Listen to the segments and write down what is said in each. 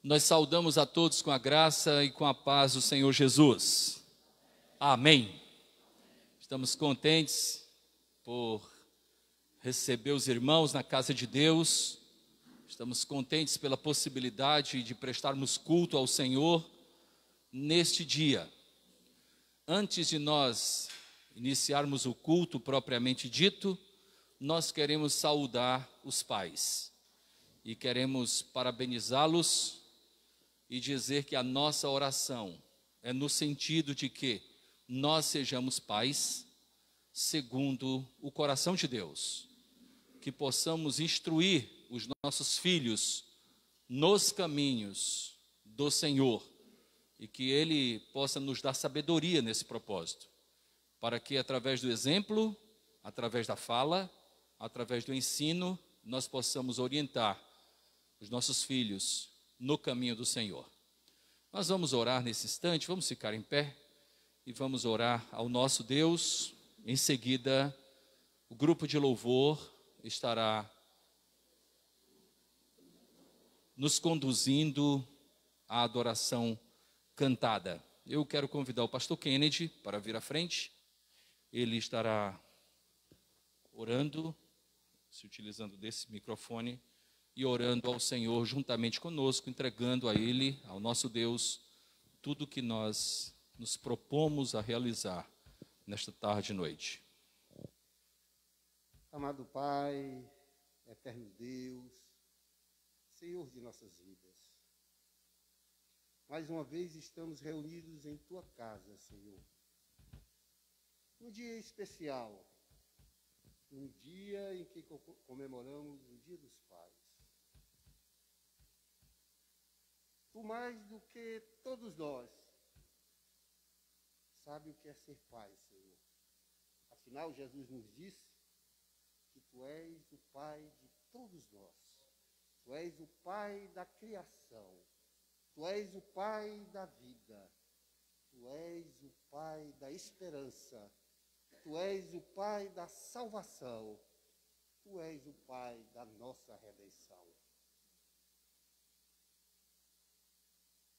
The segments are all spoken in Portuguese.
Nós saudamos a todos com a graça e com a paz do Senhor Jesus. Amém. Estamos contentes por receber os irmãos na casa de Deus. Estamos contentes pela possibilidade de prestarmos culto ao Senhor neste dia. Antes de nós iniciarmos o culto propriamente dito, nós queremos saudar os pais e queremos parabenizá-los e dizer que a nossa oração é no sentido de que nós sejamos pais segundo o coração de Deus, que possamos instruir os nossos filhos nos caminhos do Senhor e que Ele possa nos dar sabedoria nesse propósito, para que através do exemplo, através da fala, através do ensino, nós possamos orientar os nossos filhos no caminho do Senhor. Nós vamos orar nesse instante, vamos ficar em pé e vamos orar ao nosso Deus. Em seguida, o grupo de louvor estará nos conduzindo à adoração cantada. Eu quero convidar o pastor Kennedy para vir à frente. Ele estará orando, se utilizando desse microfone, e orando ao Senhor juntamente conosco, entregando a Ele, ao nosso Deus, tudo que nós nos propomos a realizar nesta tarde e noite. Amado Pai, eterno Deus, Senhor de nossas vidas, mais uma vez estamos reunidos em Tua casa, Senhor, num dia especial, num dia em que comemoramos o Dia dos Pais. Tu, mais do que todos nós, sabe o que é ser pai, Senhor. Afinal, Jesus nos disse que Tu és o Pai de todos nós. Tu és o Pai da criação. Tu és o Pai da vida. Tu és o Pai da esperança. Tu és o Pai da salvação. Tu és o Pai da nossa redenção.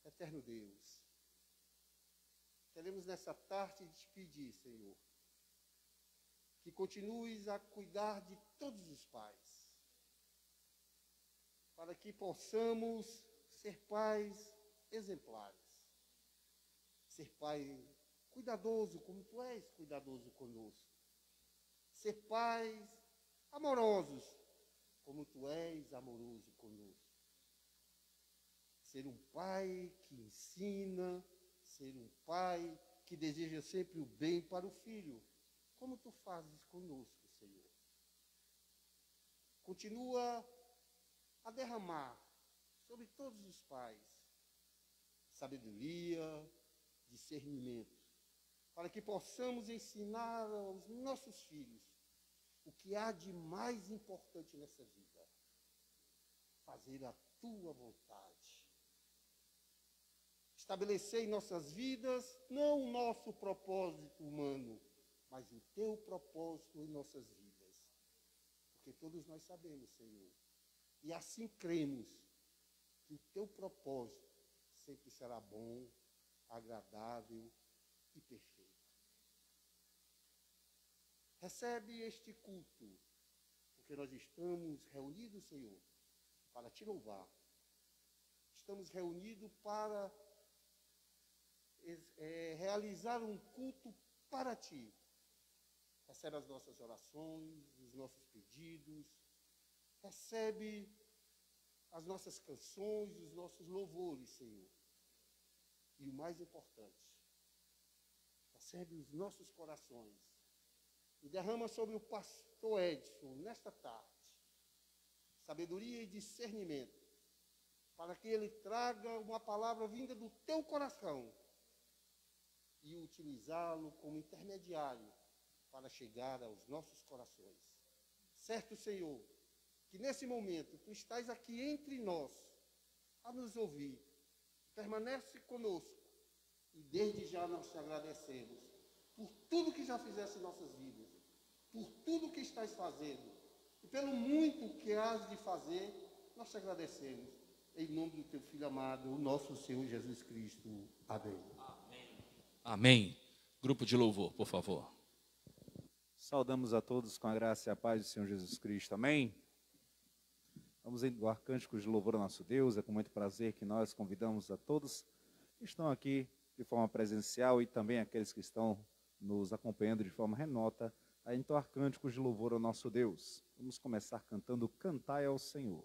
Eterno Deus, queremos nessa tarde te pedir, Senhor, que continues a cuidar de todos os pais, para que possamos ser pais exemplares, ser pai cuidadoso, como Tu és cuidadoso conosco, ser pais amorosos, como Tu és amoroso conosco, ser um pai que ensina, ser um pai que deseja sempre o bem para o filho, como Tu fazes conosco, Senhor. Continua a derramar sobre todos os pais sabedoria, discernimento, para que possamos ensinar aos nossos filhos o que há de mais importante nessa vida: fazer a Tua vontade. Estabelecer em nossas vidas não o nosso propósito humano, mas o Teu propósito em nossas vidas. Porque todos nós sabemos, Senhor, e assim cremos, que o Teu propósito sempre será bom, agradável e perfeito. Recebe este culto, porque nós estamos reunidos, Senhor, para Te louvar. Estamos reunidos para realizar um culto para Ti. Recebe as nossas orações, os nossos pedidos, recebe as nossas canções, os nossos louvores, Senhor. E o mais importante, recebe os nossos corações e derrama sobre o pastor Edson, nesta tarde, sabedoria e discernimento, para que ele traga uma palavra vinda do Teu coração e utilizá-lo como intermediário para chegar aos nossos corações. Certo, Senhor, que nesse momento Tu estás aqui entre nós a nos ouvir. Permanece conosco e desde já nós Te agradecemos por tudo que já fizeste em nossas vidas, por tudo que estás fazendo e pelo muito que has de fazer. Nós Te agradecemos em nome do teu Filho amado, o nosso Senhor Jesus Cristo. Amém. Amém. Grupo de louvor, por favor. Saudamos a todos com a graça e a paz do Senhor Jesus Cristo. Amém? Vamos entoar cânticos de louvor ao nosso Deus. É com muito prazer que nós convidamos a todos que estão aqui de forma presencial e também aqueles que estão nos acompanhando de forma remota a entoar cânticos de louvor ao nosso Deus. Vamos começar cantando Cantai ao Senhor.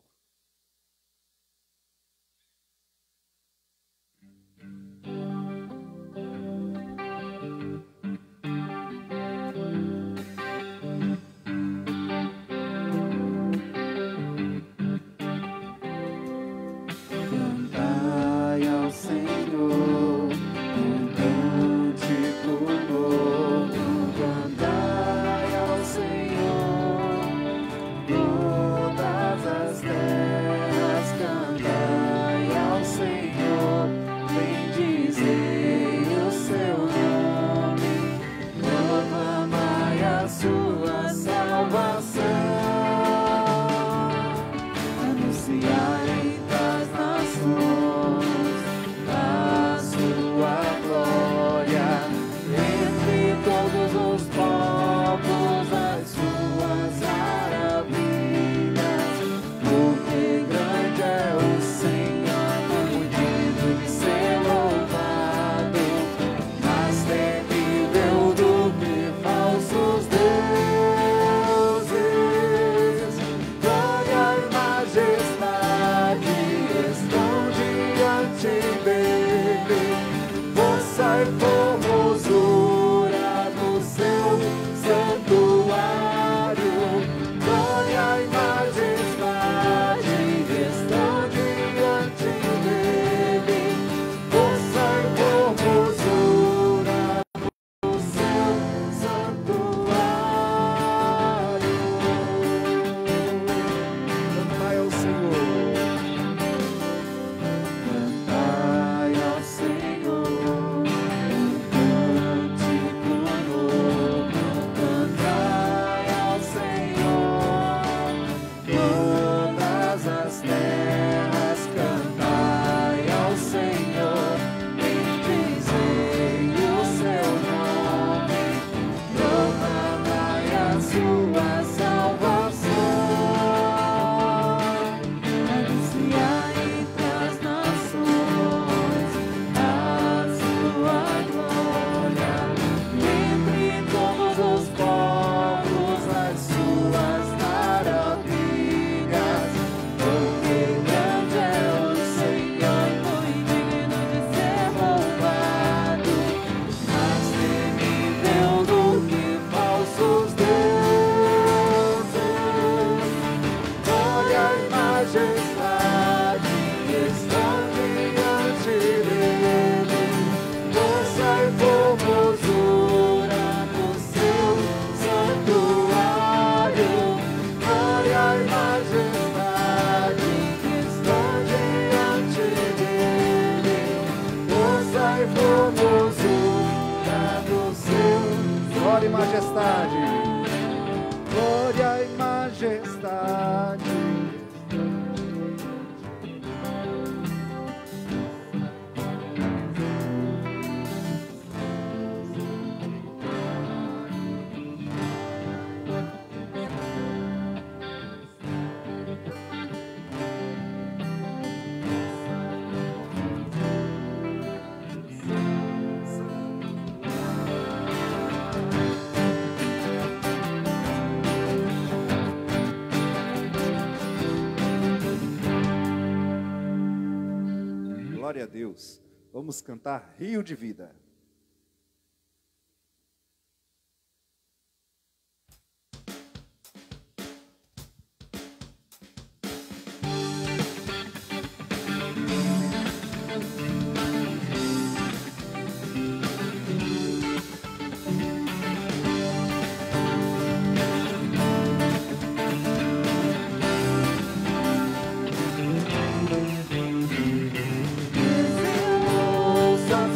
Glória a Deus. Vamos cantar Rio de Vida.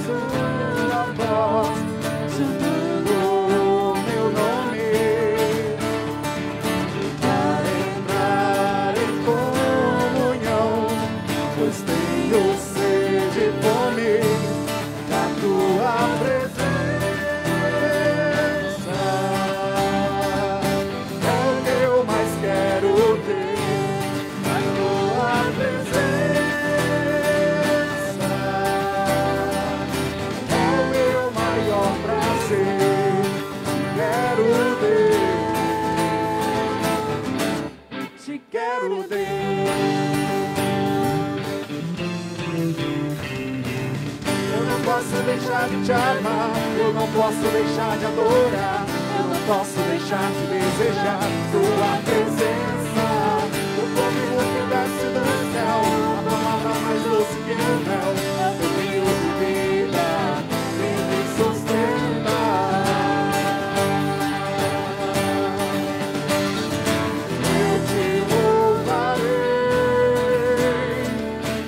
Sua pois tenho sede e fome da tua presença. É o que eu mais quero ter, a tua presença. É o meu maior prazer, quero ter, te quero ter. Eu não posso deixar de te amar, eu não posso deixar de adorar, eu não posso deixar de desejar tua presença. O fogo que desce do céu, a palavra mais doce que o mel, eu tenho de vida, quem me sustenta. Eu te louvarei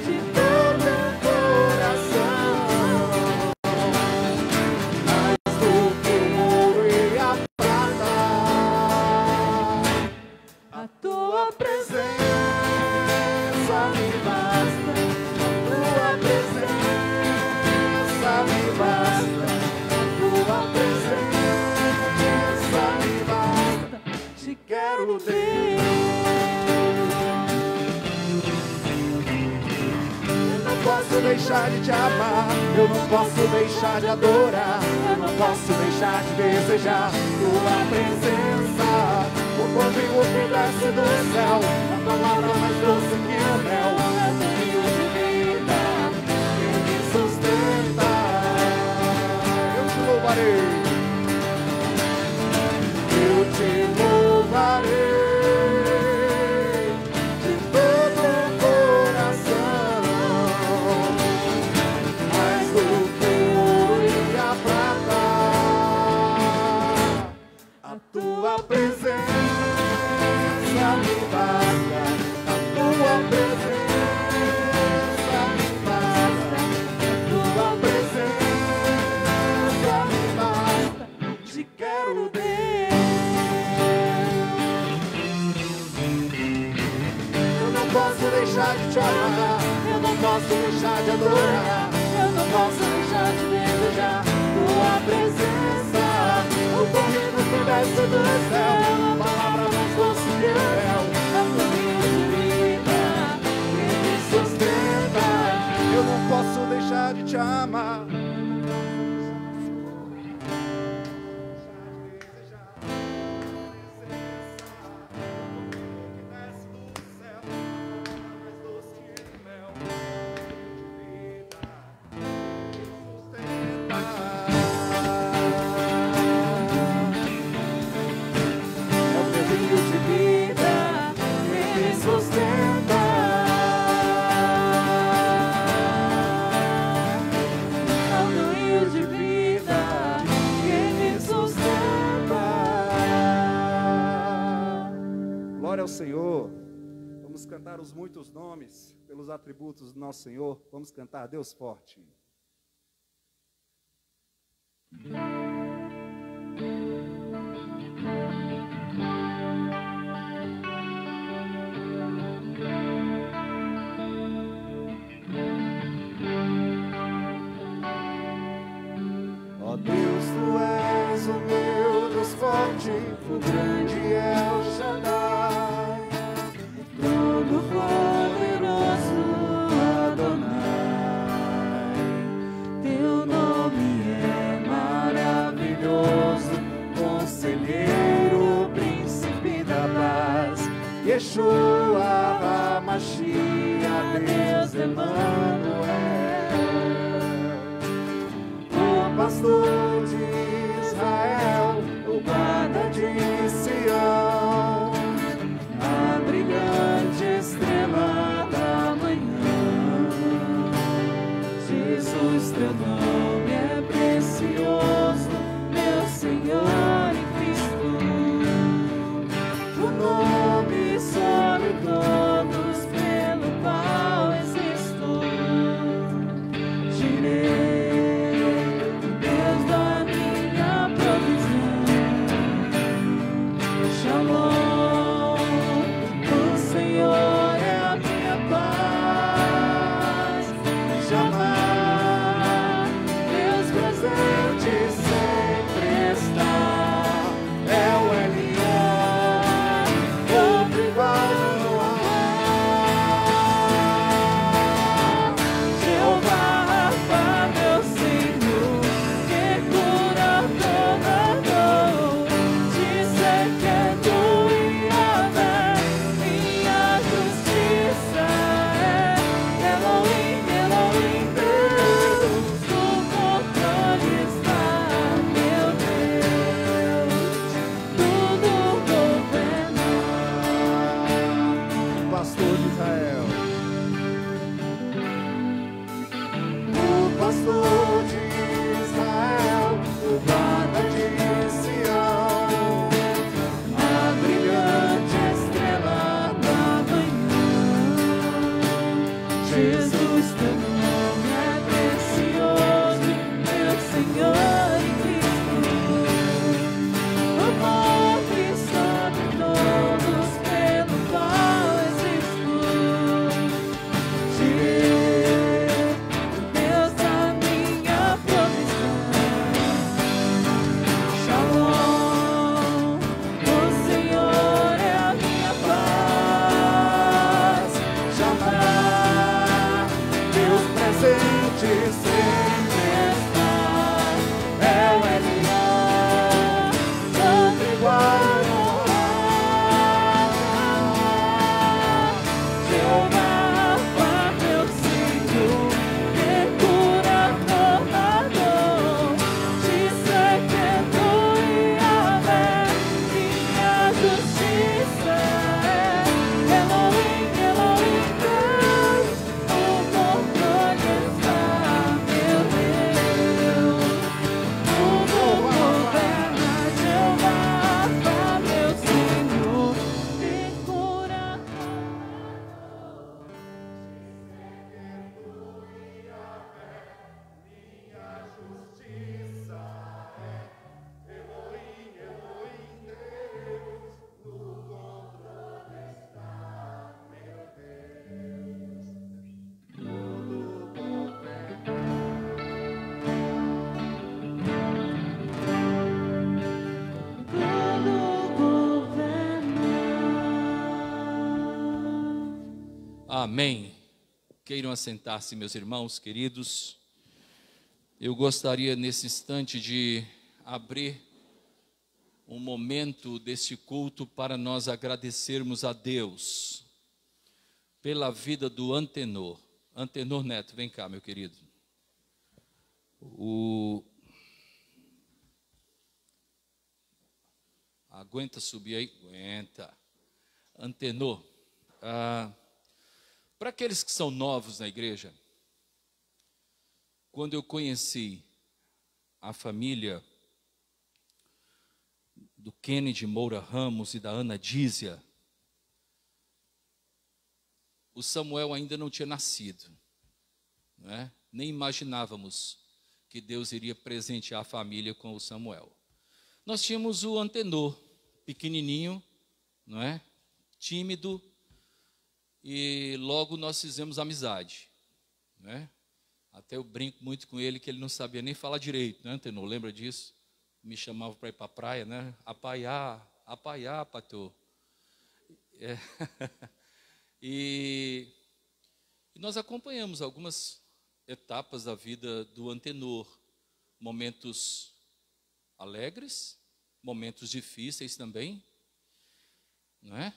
de todo o coração, mais do que o ouro e a prata. A tua presença me basta, a tua presença me basta, a tua presença me basta, te quero ter. Eu não posso deixar de te amar, eu não posso deixar de adorar, eu não posso deixar de desejar tua presença. O fogo que desce do céu, a palavra mais doce que o mel, é o rio de vida que me sustenta. Eu te louvarei, eu te louvarei de todo o coração, mais do que o ouro e a prata. A tua presença me basta, a tua presença me basta, a tua presença me basta, te quero ter. Eu não posso deixar de te amar, eu não posso deixar de adorar, eu não posso deixar de desejar tua presença. O corrido que desce do céu, a palavra mais doce que o mel, é o rio de vida que me sustenta. Eu não posso deixar de te amar. Senhor, vamos cantar os muitos nomes pelos atributos do nosso Senhor. Vamos cantar Deus forte. Ó Deus, tu és o meu Deus forte, o grande é o Shaddai, todo poderoso Adonai. Teu nome é maravilhoso, conselheiro, príncipe da paz, Yeshua, HaMashiach, Deus Emmanuel, o pastor de Israel, o guarda de Sião, a brilhante estrela da manhã. Jesus, teu nome é precioso, meu Senhor e Cristo. O nome sobre todos pelo qual existo. Direi, Deus da Jesus, teu nome é precioso, meu Senhor e Cristo. O amor que sobre todos, pelo qual existo. Deus da minha provisão. Shalom, o Senhor é a minha paz. Shabbat, Deus presente sempre está. É o Eliá, todo igual Jeová, meu Senhor, que cura tornador. Te secreto e Yahvé, minha justiça é. Elohim, Elohim, Deus, o controle está, meu Deus. Tudo governa Jeová, meu Senhor, que cura tornador. Tudo governa. Amém. Queiram assentar-se, meus irmãos queridos. Eu gostaria nesse instante de abrir um momento deste culto para nós agradecermos a Deus pela vida do Antenor. Antenor Neto, vem cá, meu querido. Aguenta subir aí? Aguenta. Antenor, para aqueles que são novos na igreja, quando eu conheci a família do Kennedy Moura Ramos e da Ana Dízia, o Samuel ainda não tinha nascido, não é? Nem imaginávamos que Deus iria presentear a família com o Samuel. Nós tínhamos o Antenor, pequenininho, não é? Tímido, e logo nós fizemos amizade, não é? Até eu brinco muito com ele que ele não sabia nem falar direito, né, Antenor? Lembra disso? Me chamava para ir para a praia, né? Apaiá, pator. É. E nós acompanhamos algumas etapas da vida do Antenor, momentos alegres, momentos difíceis também, não é?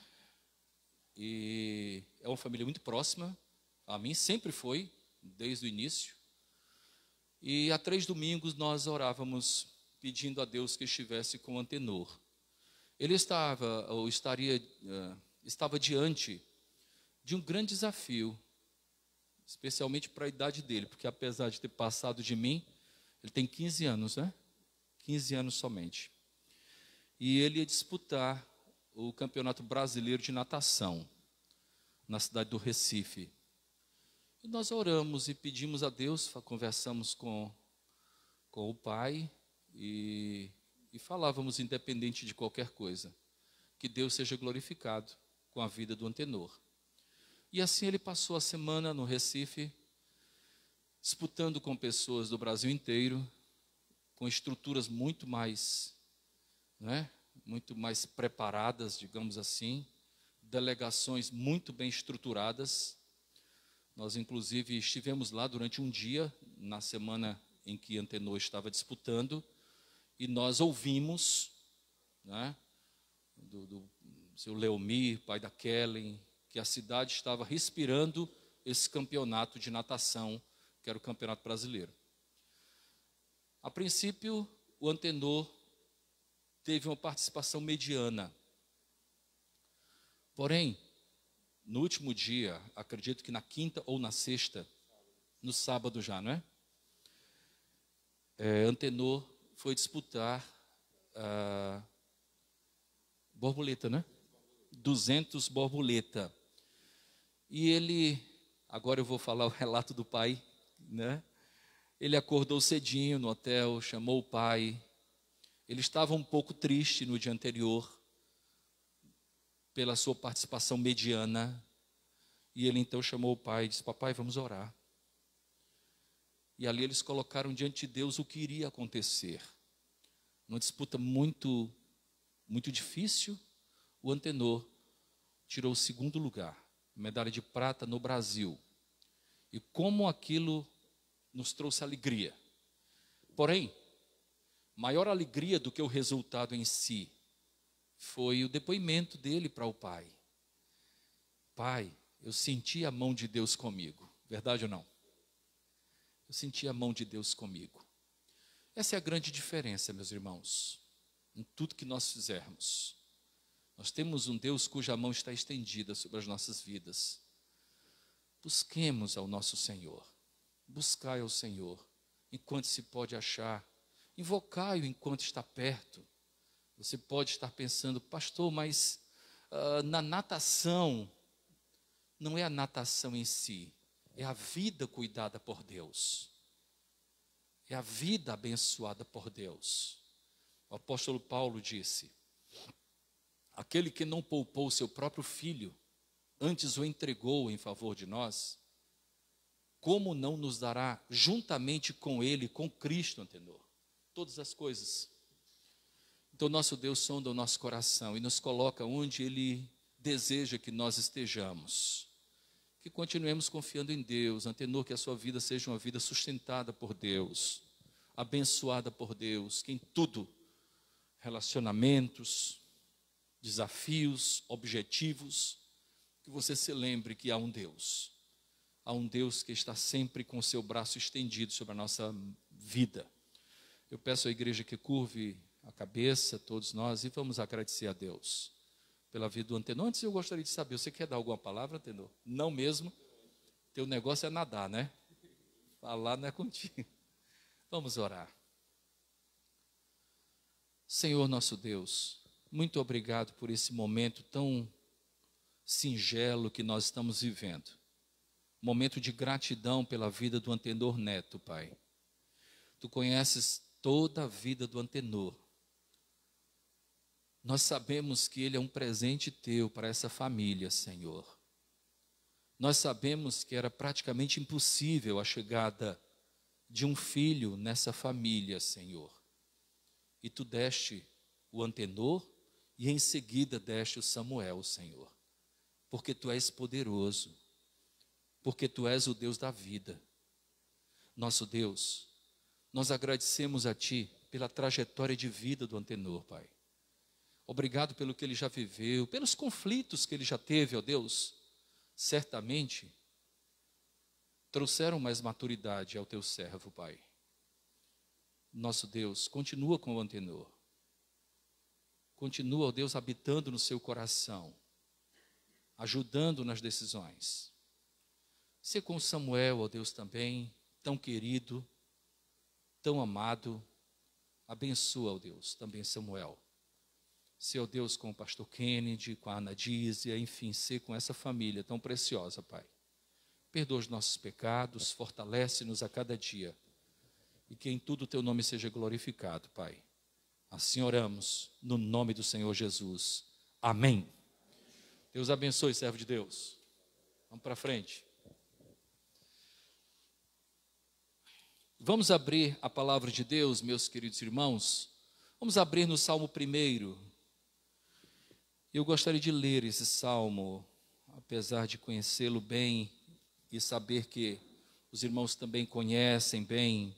E é uma família muito próxima, a mim sempre foi, desde o início. E há 3 domingos nós orávamos pedindo a Deus que estivesse com o Antenor. Ele estava diante de um grande desafio, especialmente para a idade dele, porque apesar de ter passado de mim, ele tem 15 anos, né? 15 anos somente. E ele ia disputar o Campeonato Brasileiro de Natação, na cidade do Recife. E nós oramos e pedimos a Deus, conversamos com o pai e falávamos, independente de qualquer coisa, que Deus seja glorificado com a vida do Antenor. E assim ele passou a semana no Recife, disputando com pessoas do Brasil inteiro, com estruturas muito mais, né, muito mais preparadas, digamos assim, delegações muito bem estruturadas. Nós, inclusive, estivemos lá durante um dia, na semana em que Antenor estava disputando, e nós ouvimos, né, do seu Leomir, pai da Kellen, que a cidade estava respirando esse campeonato de natação, que era o Campeonato Brasileiro. A princípio, o Antenor teve uma participação mediana. Porém, no último dia, acredito que na quinta ou na sexta, no sábado já, não é? Antenor foi disputar borboleta, né? 200 borboleta. E ele Agora eu vou falar o relato do pai, né? Ele acordou cedinho no hotel, chamou o pai. Ele estava um pouco triste no dia anterior, pela sua participação mediana. E ele então chamou o pai e disse: papai, vamos orar. E ali eles colocaram diante de Deus o que iria acontecer. Uma disputa muito difícil, o Antenor tirou o segundo lugar, medalha de prata no Brasil. E como aquilo nos trouxe alegria. Porém, maior alegria do que o resultado em si foi o depoimento dele para o pai. Pai, eu senti a mão de Deus comigo. Verdade ou não? Eu senti a mão de Deus comigo. Essa é a grande diferença, meus irmãos, em tudo que nós fizermos. Nós temos um Deus cuja mão está estendida sobre as nossas vidas. Busquemos ao nosso Senhor. Buscai ao Senhor enquanto se pode achar. Invocai-o enquanto está perto. Você pode estar pensando: pastor, mas na natação, não é a natação em si, é a vida cuidada por Deus. É a vida abençoada por Deus. O apóstolo Paulo disse: aquele que não poupou seu próprio filho, antes o entregou em favor de nós, como não nos dará juntamente com ele, com Cristo, Antenor, todas as coisas? Então nosso Deus sonda o nosso coração e nos coloca onde Ele deseja que nós estejamos. Que continuemos confiando em Deus, Antenor, que a sua vida seja uma vida sustentada por Deus, abençoada por Deus, que em tudo, relacionamentos, desafios, objetivos, que você se lembre que há um Deus que está sempre com o seu braço estendido sobre a nossa vida. Eu peço à igreja que curve a cabeça, todos nós, e vamos agradecer a Deus pela vida do Antenor. Antes eu gostaria de saber, você quer dar alguma palavra, Antenor? Não mesmo? Teu negócio é nadar, né? Falar não é contigo. Vamos orar. Senhor nosso Deus, muito obrigado por esse momento tão singelo que nós estamos vivendo. Momento de gratidão pela vida do Antenor Neto, Pai. Tu conheces toda a vida do Antenor. Nós sabemos que ele é um presente teu para essa família, Senhor. Nós sabemos que era praticamente impossível a chegada de um filho nessa família, Senhor. E tu deste o Antenor e em seguida deste o Samuel, Senhor. Porque tu és poderoso. Porque tu és o Deus da vida. Nosso Deus, nós agradecemos a ti pela trajetória de vida do Antenor, Pai. Obrigado pelo que ele já viveu, pelos conflitos que ele já teve, ó Deus. Certamente trouxeram mais maturidade ao teu servo, Pai. Nosso Deus, continua com o Antenor. Continua, ó Deus, habitando no seu coração, ajudando nas decisões. Ser com Samuel, ó Deus, também, tão querido, tão amado. Abençoa, ó Deus, também Samuel. Ser, ó Deus, com o pastor Kennedy, com a Ana Dízia, enfim, ser com essa família tão preciosa, Pai. Perdoa os nossos pecados, fortalece-nos a cada dia. E que em tudo o teu nome seja glorificado, Pai. Assim oramos, no nome do Senhor Jesus. Amém. Deus abençoe, servo de Deus. Vamos para frente. Vamos abrir a palavra de Deus, meus queridos irmãos. Vamos abrir no Salmo 1. Eu gostaria de ler esse salmo, apesar de conhecê-lo bem e saber que os irmãos também conhecem bem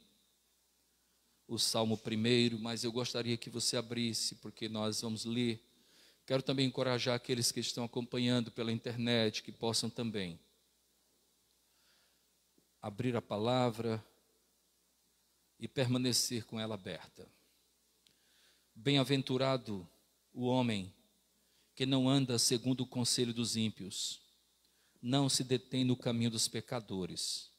o Salmo 1, mas eu gostaria que você abrisse, porque nós vamos ler. Quero também encorajar aqueles que estão acompanhando pela internet, que possam também abrir a palavra e permanecer com ela aberta. Bem-aventurado o homem que não anda segundo o conselho dos ímpios, não se detém no caminho dos pecadores,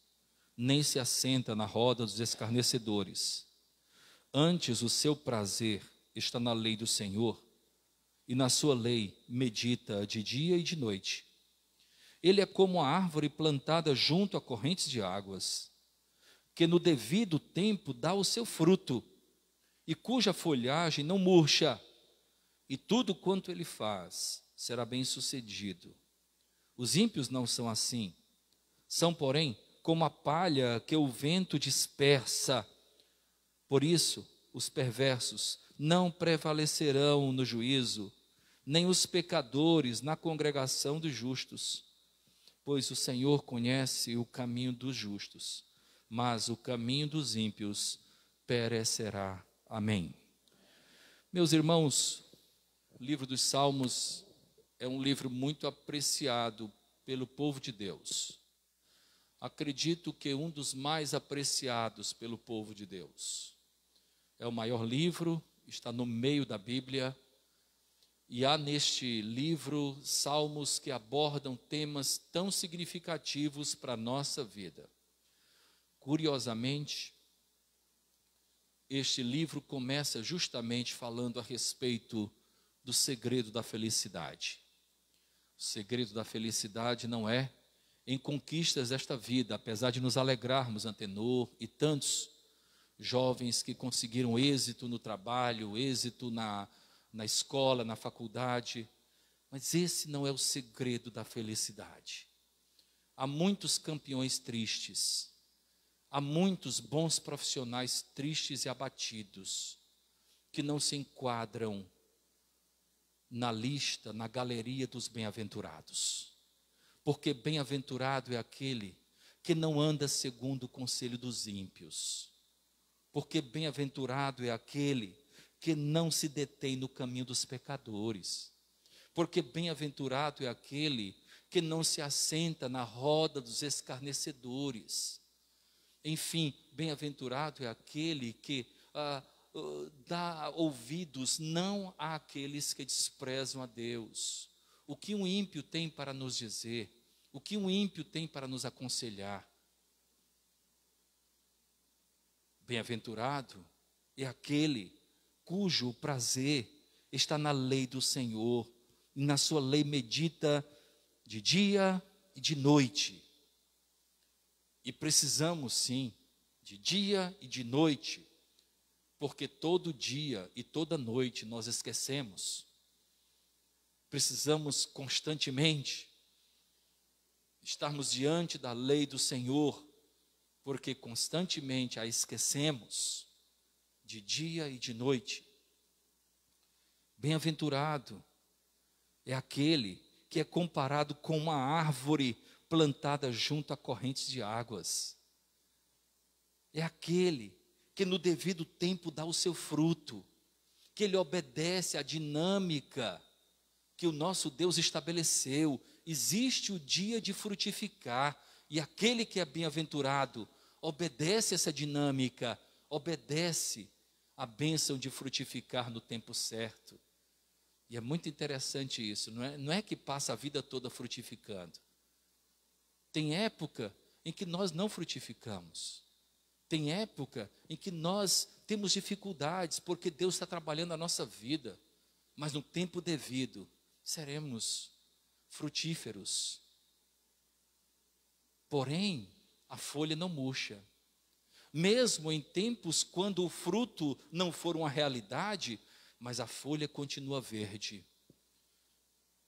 nem se assenta na roda dos escarnecedores. Antes o seu prazer está na lei do Senhor, e na sua lei medita de dia e de noite. Ele é como a árvore plantada junto a correntes de águas, que no devido tempo dá o seu fruto, e cuja folhagem não murcha, e tudo quanto ele faz será bem-sucedido. Os ímpios não são assim. São, porém, como a palha que o vento dispersa. Por isso, os perversos não prevalecerão no juízo, nem os pecadores na congregação dos justos. Pois o Senhor conhece o caminho dos justos, mas o caminho dos ímpios perecerá. Amém. Meus irmãos, o livro dos Salmos é um livro muito apreciado pelo povo de Deus. Acredito que um dos mais apreciados pelo povo de Deus. É o maior livro, está no meio da Bíblia, e há neste livro salmos que abordam temas tão significativos para a nossa vida. Curiosamente, este livro começa justamente falando a respeito do segredo da felicidade. O segredo da felicidade não é em conquistas desta vida, apesar de nos alegrarmos, Antenor e tantos jovens que conseguiram êxito no trabalho, êxito na escola, na faculdade, mas esse não é o segredo da felicidade. Há muitos campeões tristes, há muitos bons profissionais tristes e abatidos, que não se enquadram na lista, na galeria dos bem-aventurados. Porque bem-aventurado é aquele que não anda segundo o conselho dos ímpios. Porque bem-aventurado é aquele que não se detém no caminho dos pecadores. Porque bem-aventurado é aquele que não se assenta na roda dos escarnecedores. Enfim, bem-aventurado é aquele que dá ouvidos não àqueles que desprezam a Deus. O que um ímpio tem para nos dizer? O que um ímpio tem para nos aconselhar? Bem-aventurado é aquele cujo prazer está na lei do Senhor, e na sua lei medita de dia e de noite. E precisamos sim, de dia e de noite, porque todo dia e toda noite nós esquecemos. Precisamos constantemente estarmos diante da lei do Senhor, porque constantemente a esquecemos, de dia e de noite. Bem-aventurado é aquele que é comparado com uma árvore plantada junto a correntes de águas. É aquele que no devido tempo dá o seu fruto, que ele obedece à dinâmica que o nosso Deus estabeleceu. Existe o dia de frutificar, e aquele que é bem-aventurado obedece essa dinâmica, obedece a bênção de frutificar no tempo certo. E é muito interessante isso, não é que passa a vida toda frutificando. Tem época em que nós não frutificamos. Tem época em que nós temos dificuldades, porque Deus está trabalhando a nossa vida. Mas no tempo devido, seremos frutíferos. Porém, a folha não murcha. Mesmo em tempos quando o fruto não for uma realidade, mas a folha continua verde,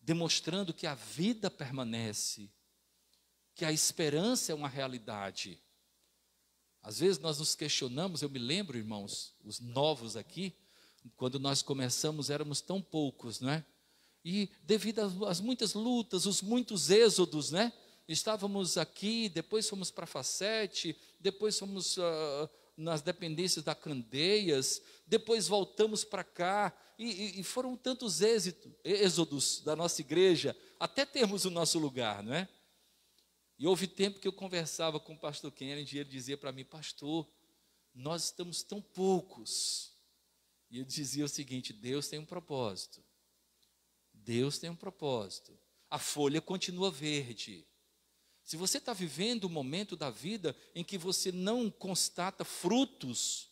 demonstrando que a vida permanece, que a esperança é uma realidade. Às vezes nós nos questionamos, eu me lembro, irmãos, os novos aqui, quando nós começamos éramos tão poucos, não é? E devido às muitas lutas, os muitos êxodos, né? Estávamos aqui, depois fomos para Facete, depois fomos nas dependências da Candeias, depois voltamos para cá, e foram tantos êxodos da nossa igreja, até termos o nosso lugar, não é? E houve tempo que eu conversava com o pastor Kennedy, e ele dizia para mim: pastor, nós estamos tão poucos. E eu dizia o seguinte: Deus tem um propósito. Deus tem um propósito. A folha continua verde. Se você está vivendo um momento da vida em que você não constata frutos,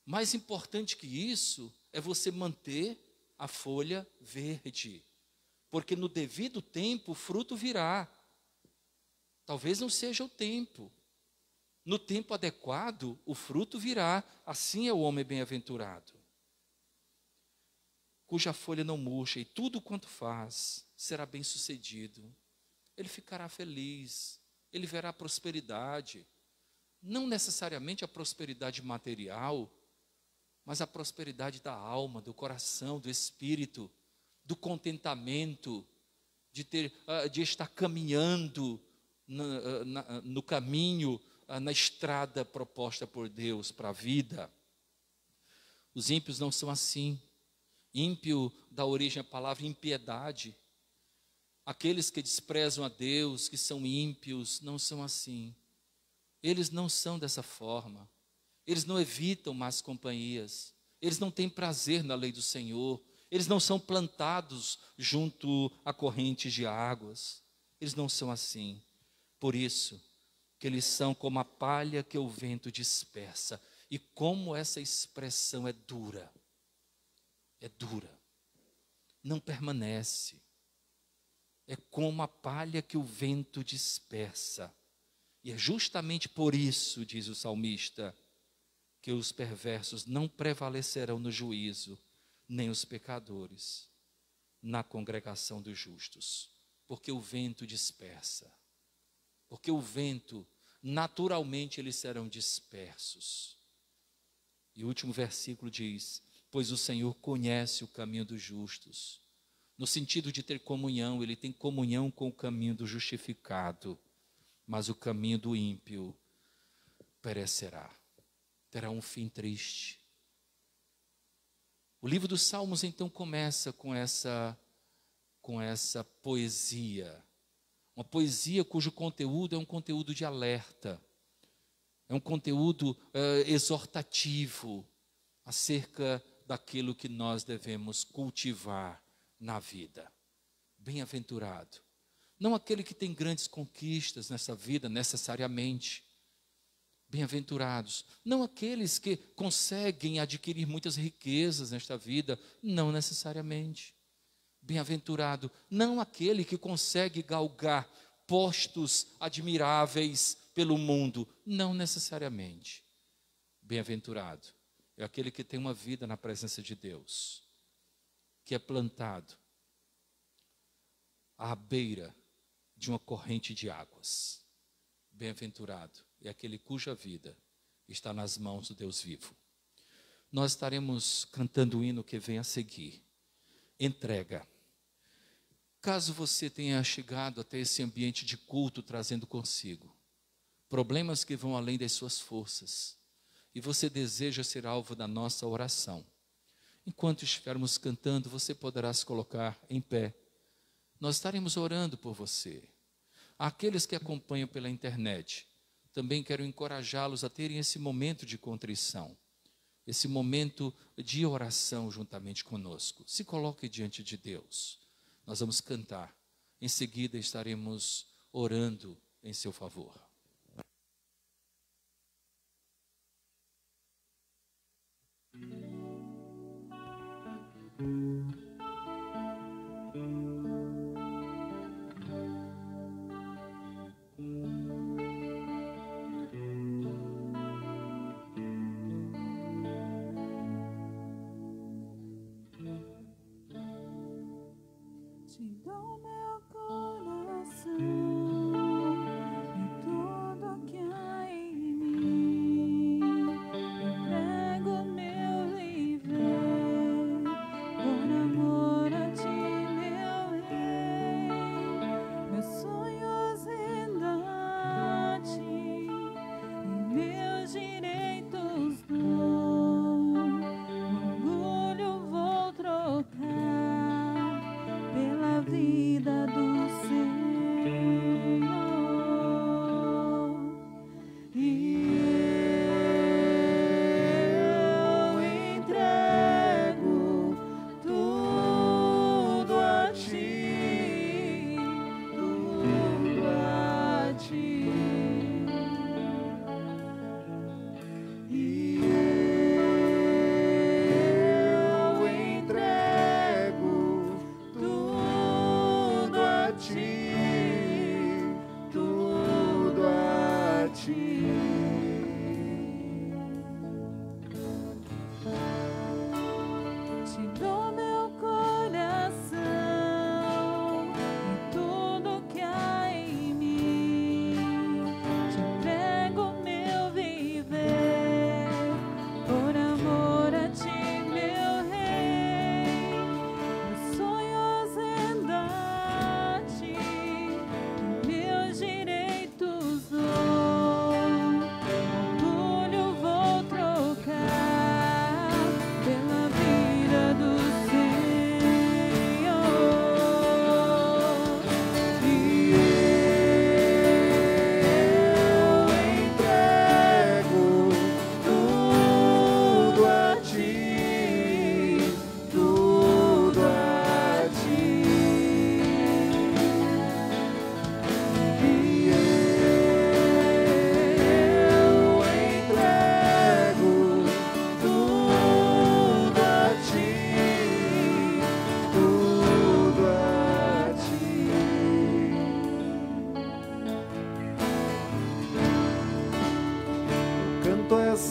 mais importante que isso é você manter a folha verde. porque no devido tempo o fruto virá. Talvez não seja o tempo. No tempo adequado, o fruto virá. Assim é o homem bem-aventurado, cuja folha não murcha, e tudo quanto faz será bem-sucedido. Ele ficará feliz, ele verá prosperidade. Não necessariamente a prosperidade material, mas a prosperidade da alma, do coração, do espírito, do contentamento, de estar caminhando no caminho, na estrada proposta por Deus para a vida. Os ímpios não são assim. Ímpio dá origem à palavra impiedade. Aqueles que desprezam a Deus, que são ímpios, não são assim. Eles não são dessa forma. Eles não evitam más companhias. Eles não têm prazer na lei do Senhor. Eles não são plantados junto a correntes de águas. Eles não são assim. Por isso que eles são como a palha que o vento dispersa. E como essa expressão é dura. É dura. Não permanece. É como a palha que o vento dispersa. E é justamente por isso, diz o salmista, que os perversos não prevalecerão no juízo, nem os pecadores na congregação dos justos. Porque o vento dispersa. Porque o vento, naturalmente, eles serão dispersos. E o último versículo diz: pois o Senhor conhece o caminho dos justos. No sentido de ter comunhão, ele tem comunhão com o caminho do justificado. Mas o caminho do ímpio perecerá. Terá um fim triste. O livro dos Salmos então começa com essa poesia. Uma poesia cujo conteúdo é um conteúdo de alerta. É um conteúdo exortativo acerca daquilo que nós devemos cultivar na vida. Bem-aventurado. Não aquele que tem grandes conquistas nessa vida, necessariamente. Bem-aventurados. Não aqueles que conseguem adquirir muitas riquezas nesta vida, não necessariamente. Bem-aventurado. Não aquele que consegue galgar postos admiráveis pelo mundo, não necessariamente. Bem-aventurado é aquele que tem uma vida na presença de Deus, que é plantado à beira de uma corrente de águas. Bem-aventurado é aquele cuja vida está nas mãos do Deus vivo. Nós estaremos cantando o hino que vem a seguir. Entrega. Caso você tenha chegado até esse ambiente de culto trazendo consigo problemas que vão além das suas forças, e você deseja ser alvo da nossa oração, enquanto estivermos cantando, você poderá se colocar em pé. Nós estaremos orando por você. Aqueles que acompanham pela internet, também quero encorajá-los a terem esse momento de contrição, esse momento de oração juntamente conosco. Se coloque diante de Deus. Nós vamos cantar. Em seguida estaremos orando em seu favor. Te dou meu coração e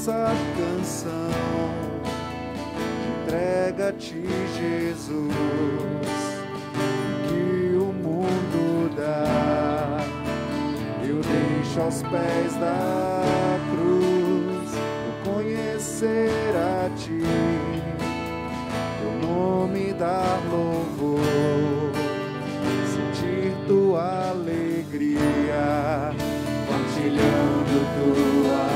nossa canção, entrega-te, Jesus, que o mundo dá. Eu deixo aos pés da cruz, vou conhecer a ti, teu nome dar louvor, sentir tua alegria, partilhando tua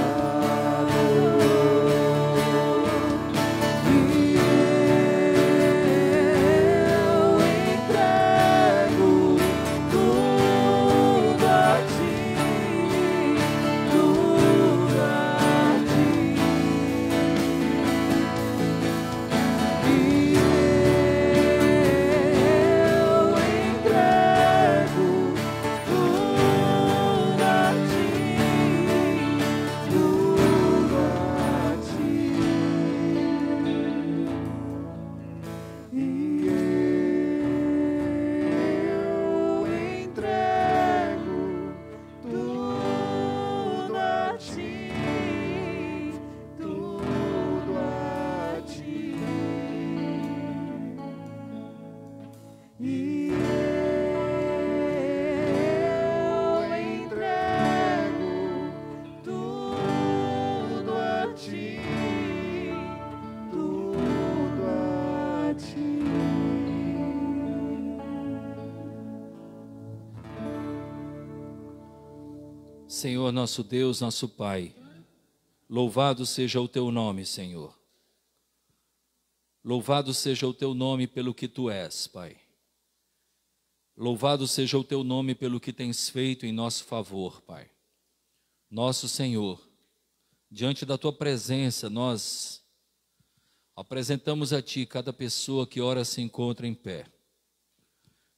Senhor, nosso Deus, nosso Pai, louvado seja o teu nome, Senhor. Louvado seja o teu nome pelo que tu és, Pai. Louvado seja o teu nome pelo que tens feito em nosso favor, Pai. Nosso Senhor, diante da tua presença, nós apresentamos a ti cada pessoa que ora se encontra em pé.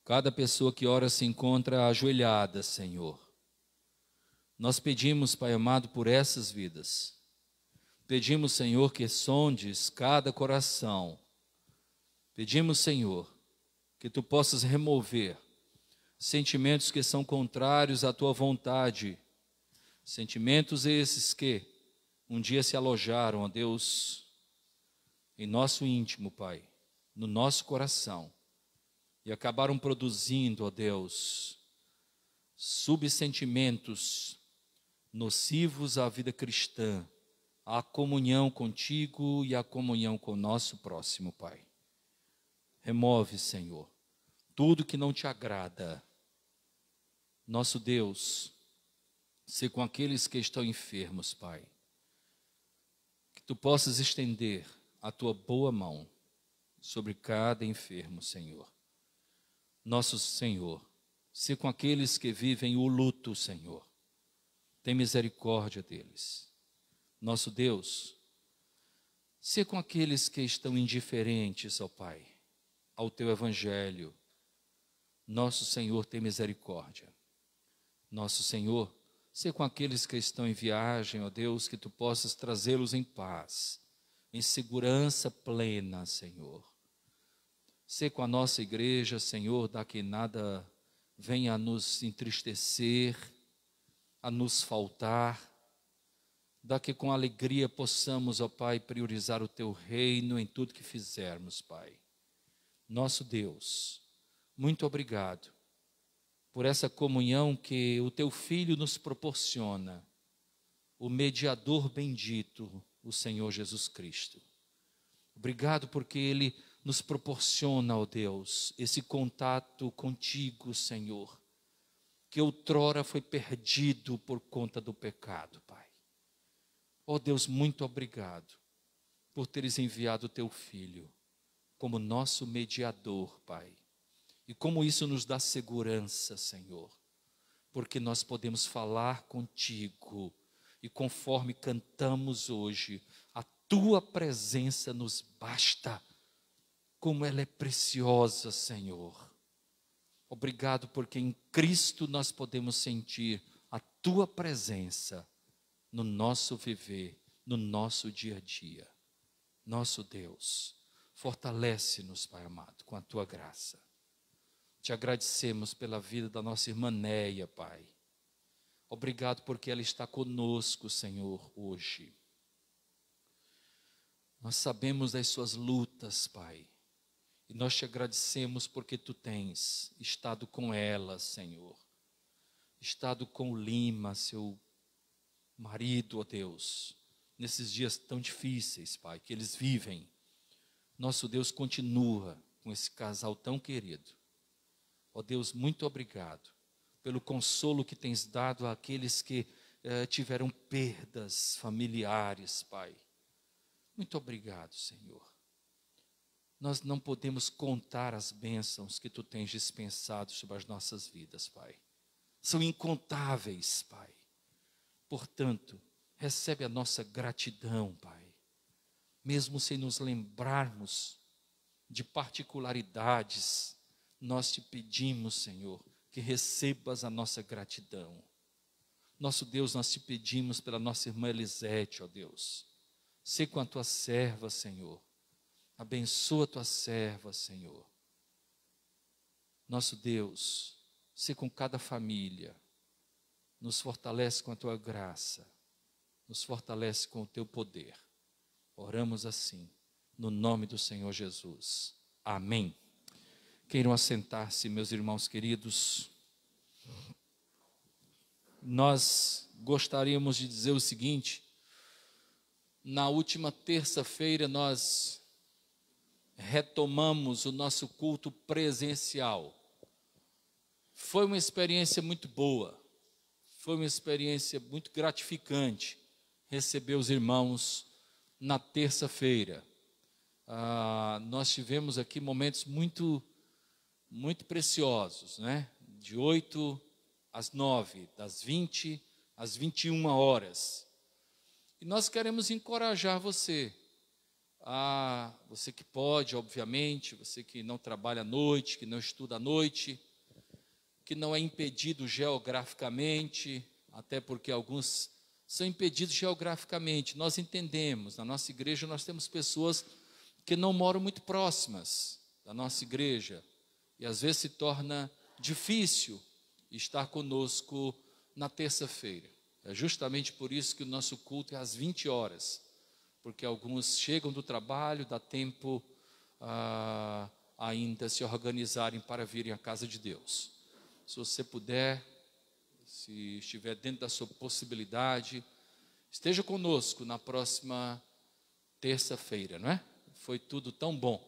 Cada pessoa que ora se encontra ajoelhada, Senhor. Nós pedimos, Pai amado, por essas vidas. Pedimos, Senhor, que sondes cada coração. Pedimos, Senhor, que tu possas remover sentimentos que são contrários à tua vontade. Sentimentos esses que um dia se alojaram, ó Deus, em nosso íntimo, Pai, no nosso coração. E acabaram produzindo, ó Deus, subsentimentos nocivos à vida cristã, à comunhão contigo e à comunhão com o nosso próximo, Pai. Remove, Senhor, tudo que não te agrada. Nosso Deus, se com aqueles que estão enfermos, Pai, que tu possas estender a tua boa mão sobre cada enfermo, Senhor. Nosso Senhor, se com aqueles que vivem o luto, Senhor, tem misericórdia deles. Nosso Deus, se com aqueles que estão indiferentes, ó Pai, ao teu evangelho, nosso Senhor, tem misericórdia. Nosso Senhor, se com aqueles que estão em viagem, ó Deus, que tu possas trazê-los em paz, em segurança plena, Senhor. Se com a nossa igreja, Senhor, dá que nada venha a nos entristecer, a nos faltar, dá que com alegria possamos, ó Pai, priorizar o teu reino em tudo que fizermos, Pai. Nosso Deus, muito obrigado por essa comunhão que o teu Filho nos proporciona, o mediador bendito, o Senhor Jesus Cristo. Obrigado porque Ele nos proporciona, ó Deus, esse contato contigo, Senhor, que outrora foi perdido por conta do pecado, Pai. Ó Deus, muito obrigado por teres enviado o teu Filho como nosso mediador, Pai. E como isso nos dá segurança, Senhor, porque nós podemos falar contigo e conforme cantamos hoje, a tua presença nos basta, como ela é preciosa, Senhor. Obrigado porque em Cristo nós podemos sentir a tua presença no nosso viver, no nosso dia a dia. Nosso Deus, fortalece-nos, Pai amado, com a tua graça. Te agradecemos pela vida da nossa irmã Neia, Pai. Obrigado porque ela está conosco, Senhor, hoje. Nós sabemos das suas lutas, Pai. E nós te agradecemos porque tu tens estado com ela, Senhor. Estado com o Lima, seu marido, ó Deus, nesses dias tão difíceis, Pai, que eles vivem. Nosso Deus continua com esse casal tão querido. Ó Deus, muito obrigado pelo consolo que tens dado àqueles que tiveram perdas familiares, Pai. Muito obrigado, Senhor. Nós não podemos contar as bênçãos que tu tens dispensado sobre as nossas vidas, Pai. São incontáveis, Pai. Portanto, recebe a nossa gratidão, Pai. Mesmo sem nos lembrarmos de particularidades, nós te pedimos, Senhor, que recebas a nossa gratidão. Nosso Deus, nós te pedimos pela nossa irmã Elisete, ó Deus. Sê com a tua serva, Senhor. Abençoa a tua serva, Senhor. Nosso Deus, sê com cada família. Nos fortalece com a tua graça. Nos fortalece com o teu poder. Oramos assim, no nome do Senhor Jesus. Amém. Queiram assentar-se, meus irmãos queridos. Nós gostaríamos de dizer o seguinte: na última terça-feira nós retomamos o nosso culto presencial. Foi uma experiência muito boa, foi uma experiência muito gratificante receber os irmãos na terça-feira. Nós tivemos aqui momentos muito preciosos, né? De 8 às 9, das 20 às 21 horas. E nós queremos encorajar você, você que pode, obviamente, você que não trabalha à noite, que não estuda à noite, que não é impedido geograficamente, até porque alguns são impedidos geograficamente. Nós entendemos, na nossa igreja nós temos pessoas que não moram muito próximas da nossa igreja, e às vezes se torna difícil estar conosco na terça-feira. É justamente por isso que o nosso culto é às 20 horas, porque alguns chegam do trabalho, dá tempo ainda se organizarem para virem à casa de Deus. Se você puder, se estiver dentro da sua possibilidade, esteja conosco na próxima terça-feira, não é? Foi tudo tão bom.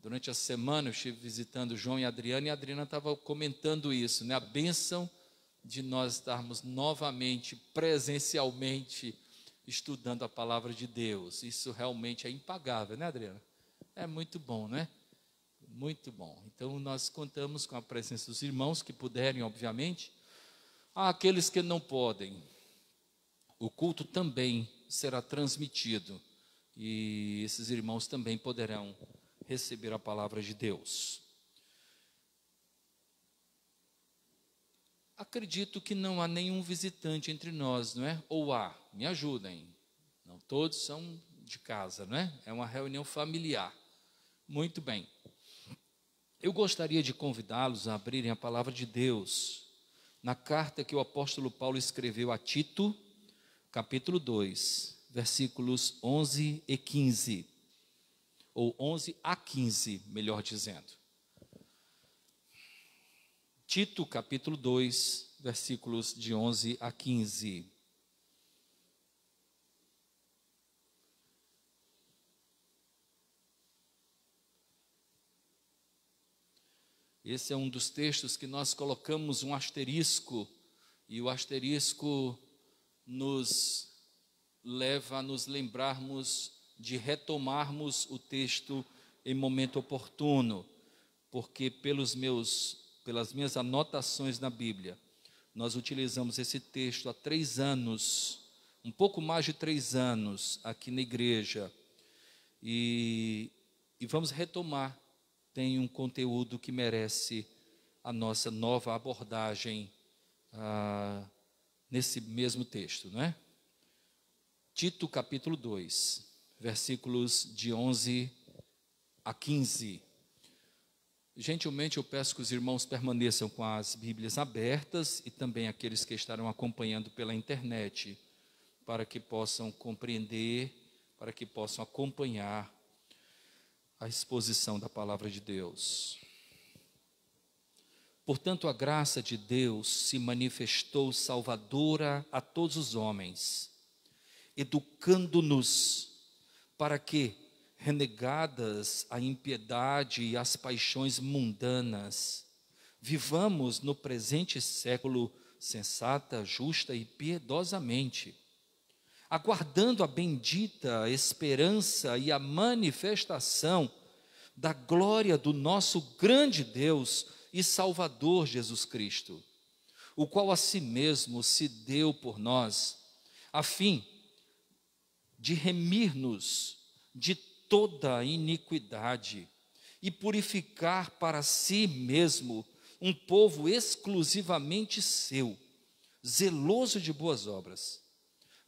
Durante a semana eu estive visitando o João e a Adriana estava comentando isso, né? A bênção de nós estarmos novamente, presencialmente, estudando a palavra de Deus. Isso realmente é impagável, né, Adriana? É muito bom, né? Muito bom. Então nós contamos com a presença dos irmãos que puderem, obviamente. Aqueles que não podem, o culto também será transmitido e esses irmãos também poderão receber a palavra de Deus. Acredito que não há nenhum visitante entre nós, não é? Ou há? Me ajudem. Não todos são de casa, não é? É uma reunião familiar. Muito bem. Eu gostaria de convidá-los a abrirem a palavra de Deus na carta que o apóstolo Paulo escreveu a Tito, capítulo 2, versículos 11 e 15. Ou 11 a 15, melhor dizendo. Tito, capítulo 2, versículos de 11 a 15. Esse é um dos textos que nós colocamos um asterisco, e o asterisco nos leva a nos lembrarmos de retomarmos o texto em momento oportuno, porque pelas minhas anotações na Bíblia, nós utilizamos esse texto há 3 anos, um pouco mais de 3 anos aqui na igreja, e vamos retomar. Tem um conteúdo que merece a nossa nova abordagem nesse mesmo texto, não é? Tito capítulo 2, versículos de 11 a 15. Gentilmente eu peço que os irmãos permaneçam com as Bíblias abertas e também aqueles que estarão acompanhando pela internet, para que possam compreender para que possam acompanhar a exposição da palavra de Deus. Portanto, a graça de Deus se manifestou salvadora a todos os homens, educando-nos para que, renegadas a impiedade e as paixões mundanas, vivamos no presente século sensata, justa e piedosamente, aguardando a bendita esperança e a manifestação da glória do nosso grande Deus e Salvador Jesus Cristo, o qual a si mesmo se deu por nós, a fim de remir-nos de toda a iniquidade e purificar para si mesmo um povo exclusivamente seu, zeloso de boas obras.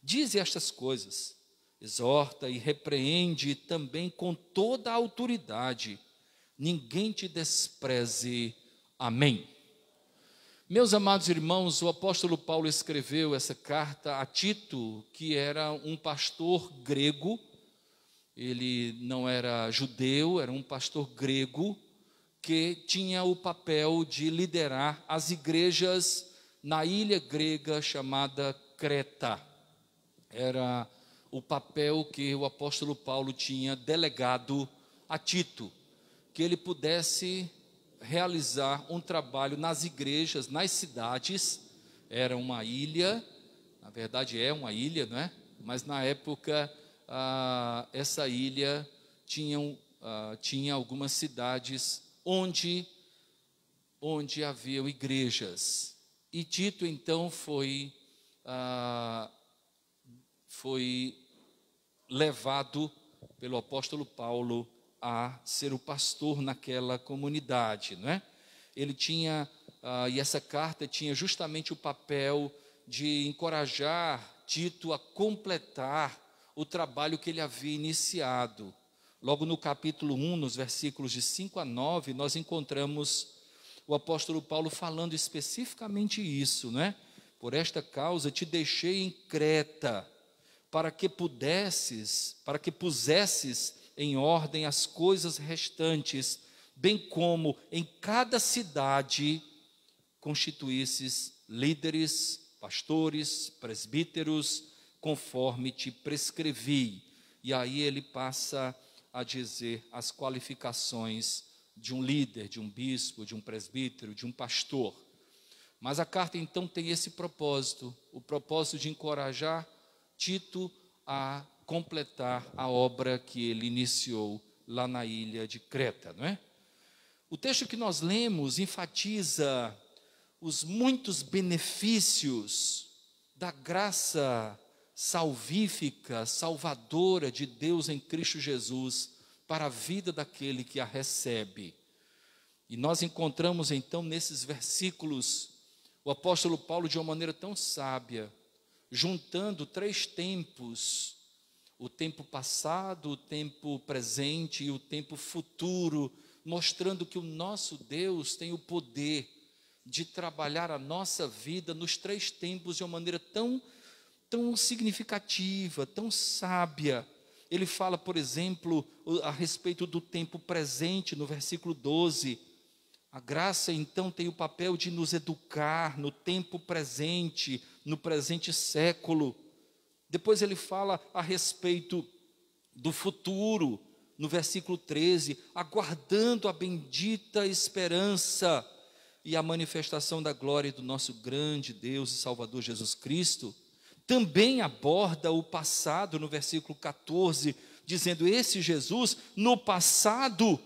Dize estas coisas, exorta e repreende também com toda a autoridade. Ninguém te despreze. Amém. Meus amados irmãos, o apóstolo Paulo escreveu essa carta a Tito, que era um pastor grego. Ele não era judeu, era um pastor grego, que tinha o papel de liderar as igrejas na ilha grega chamada Creta. Era o papel que o apóstolo Paulo tinha delegado a Tito, que ele pudesse realizar um trabalho nas igrejas, nas cidades. Era uma ilha, na verdade é uma ilha, não é? Mas na época essa ilha tinha algumas cidades onde haviam igrejas. E Tito então foi levado pelo apóstolo Paulo a ser o pastor naquela comunidade, não é? Ele tinha, e essa carta tinha justamente o papel de encorajar Tito a completar o trabalho que ele havia iniciado. Logo no capítulo 1, nos versículos de 5 a 9, nós encontramos o apóstolo Paulo falando especificamente isso, não é? Por esta causa te deixei em Creta, para que pusesses em ordem as coisas restantes, bem como em cada cidade constituísses líderes, pastores, presbíteros, conforme te prescrevi. E aí ele passa a dizer as qualificações de um líder, de um bispo, de um presbítero, de um pastor. Mas a carta então tem esse propósito, o propósito de encorajar Tito a completar a obra que ele iniciou lá na ilha de Creta, não é? O texto que nós lemos enfatiza os muitos benefícios da graça salvífica, salvadora de Deus em Cristo Jesus para a vida daquele que a recebe. E nós encontramos então nesses versículos o apóstolo Paulo de uma maneira tão sábia, juntando 3 tempos, o tempo passado, o tempo presente e o tempo futuro, mostrando que o nosso Deus tem o poder de trabalhar a nossa vida nos 3 tempos de uma maneira tão significativa, tão sábia. Ele fala, por exemplo, a respeito do tempo presente, no versículo 12. A graça, então, tem o papel de nos educar no tempo presente, no presente século. Depois ele fala a respeito do futuro, no versículo 13, aguardando a bendita esperança e a manifestação da glória do nosso grande Deus e Salvador Jesus Cristo. Também aborda o passado no versículo 14, dizendo: esse Jesus, no passado,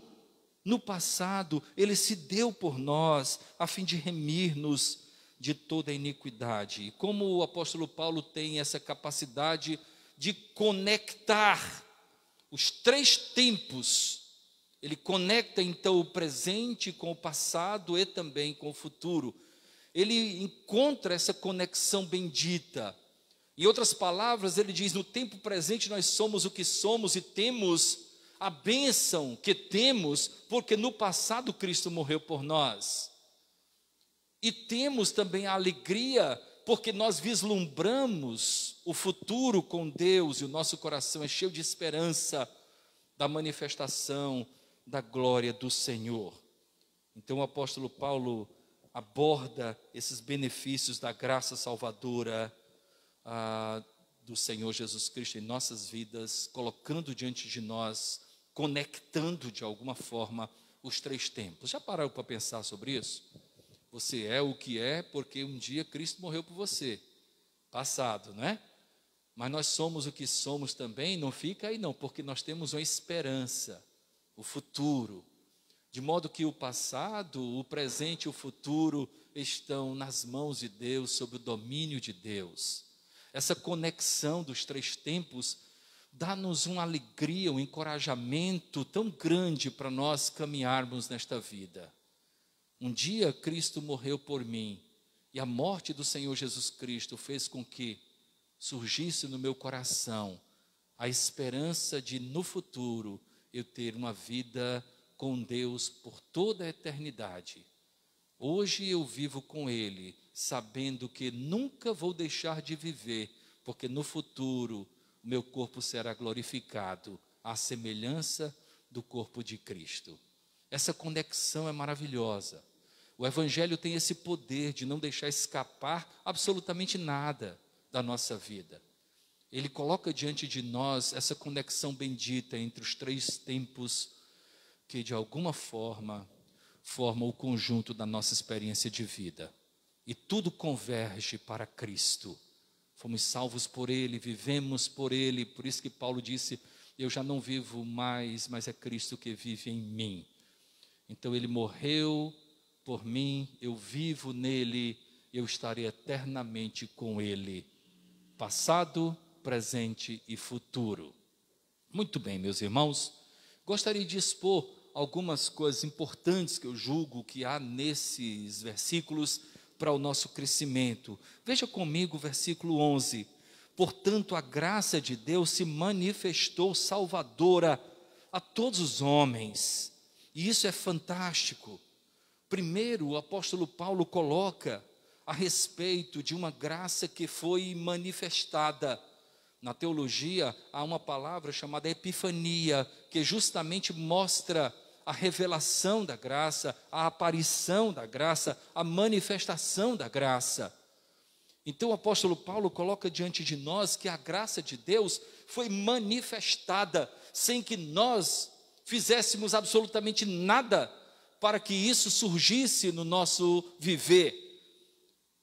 ele se deu por nós, a fim de remir-nos de toda a iniquidade. E como o apóstolo Paulo tem essa capacidade de conectar os 3 tempos, ele conecta então o presente com o passado e também com o futuro. Ele encontra essa conexão bendita. Em outras palavras, ele diz: no tempo presente nós somos o que somos e temos a bênção que temos, porque no passado Cristo morreu por nós. E temos também a alegria porque nós vislumbramos o futuro com Deus e o nosso coração é cheio de esperança da manifestação da glória do Senhor. Então o apóstolo Paulo aborda esses benefícios da graça salvadora do Senhor Jesus Cristo em nossas vidas, colocando diante de nós, conectando de alguma forma os três tempos. Já pararam para pensar sobre isso? Você é o que é porque um dia Cristo morreu por você. Passado, não é? Mas nós somos o que somos também, não fica aí não, porque nós temos uma esperança, o futuro. De modo que o passado, o presente e o futuro estão nas mãos de Deus, sob o domínio de Deus. Essa conexão dos três tempos dá-nos uma alegria, um encorajamento tão grande para nós caminharmos nesta vida. Um dia Cristo morreu por mim e a morte do Senhor Jesus Cristo fez com que surgisse no meu coração a esperança de no futuro eu ter uma vida com Deus por toda a eternidade. Hoje eu vivo com Ele, sabendo que nunca vou deixar de viver, porque no futuro o meu corpo será glorificado à semelhança do corpo de Cristo. Essa conexão é maravilhosa. O Evangelho tem esse poder de não deixar escapar absolutamente nada da nossa vida. Ele coloca diante de nós essa conexão bendita entre os três tempos que de alguma forma formam o conjunto da nossa experiência de vida. E tudo converge para Cristo. Fomos salvos por Ele, vivemos por Ele, por isso que Paulo disse, eu já não vivo mais, mas é Cristo que vive em mim. Então Ele morreu por mim, eu vivo nele, eu estarei eternamente com Ele. Passado, presente e futuro. Muito bem, meus irmãos, gostaria de expor algumas coisas importantes que eu julgo que há nesses versículos para o nosso crescimento. Veja comigo o versículo 11. Portanto, a graça de Deus se manifestou salvadora a todos os homens. E isso é fantástico. Primeiro, o apóstolo Paulo coloca a respeito de uma graça que foi manifestada. Na teologia, há uma palavra chamada epifania, que justamente mostra a revelação da graça, a aparição da graça, a manifestação da graça. Então o apóstolo Paulo coloca diante de nós que a graça de Deus foi manifestada, sem que nós fizéssemos absolutamente nada para que isso surgisse no nosso viver,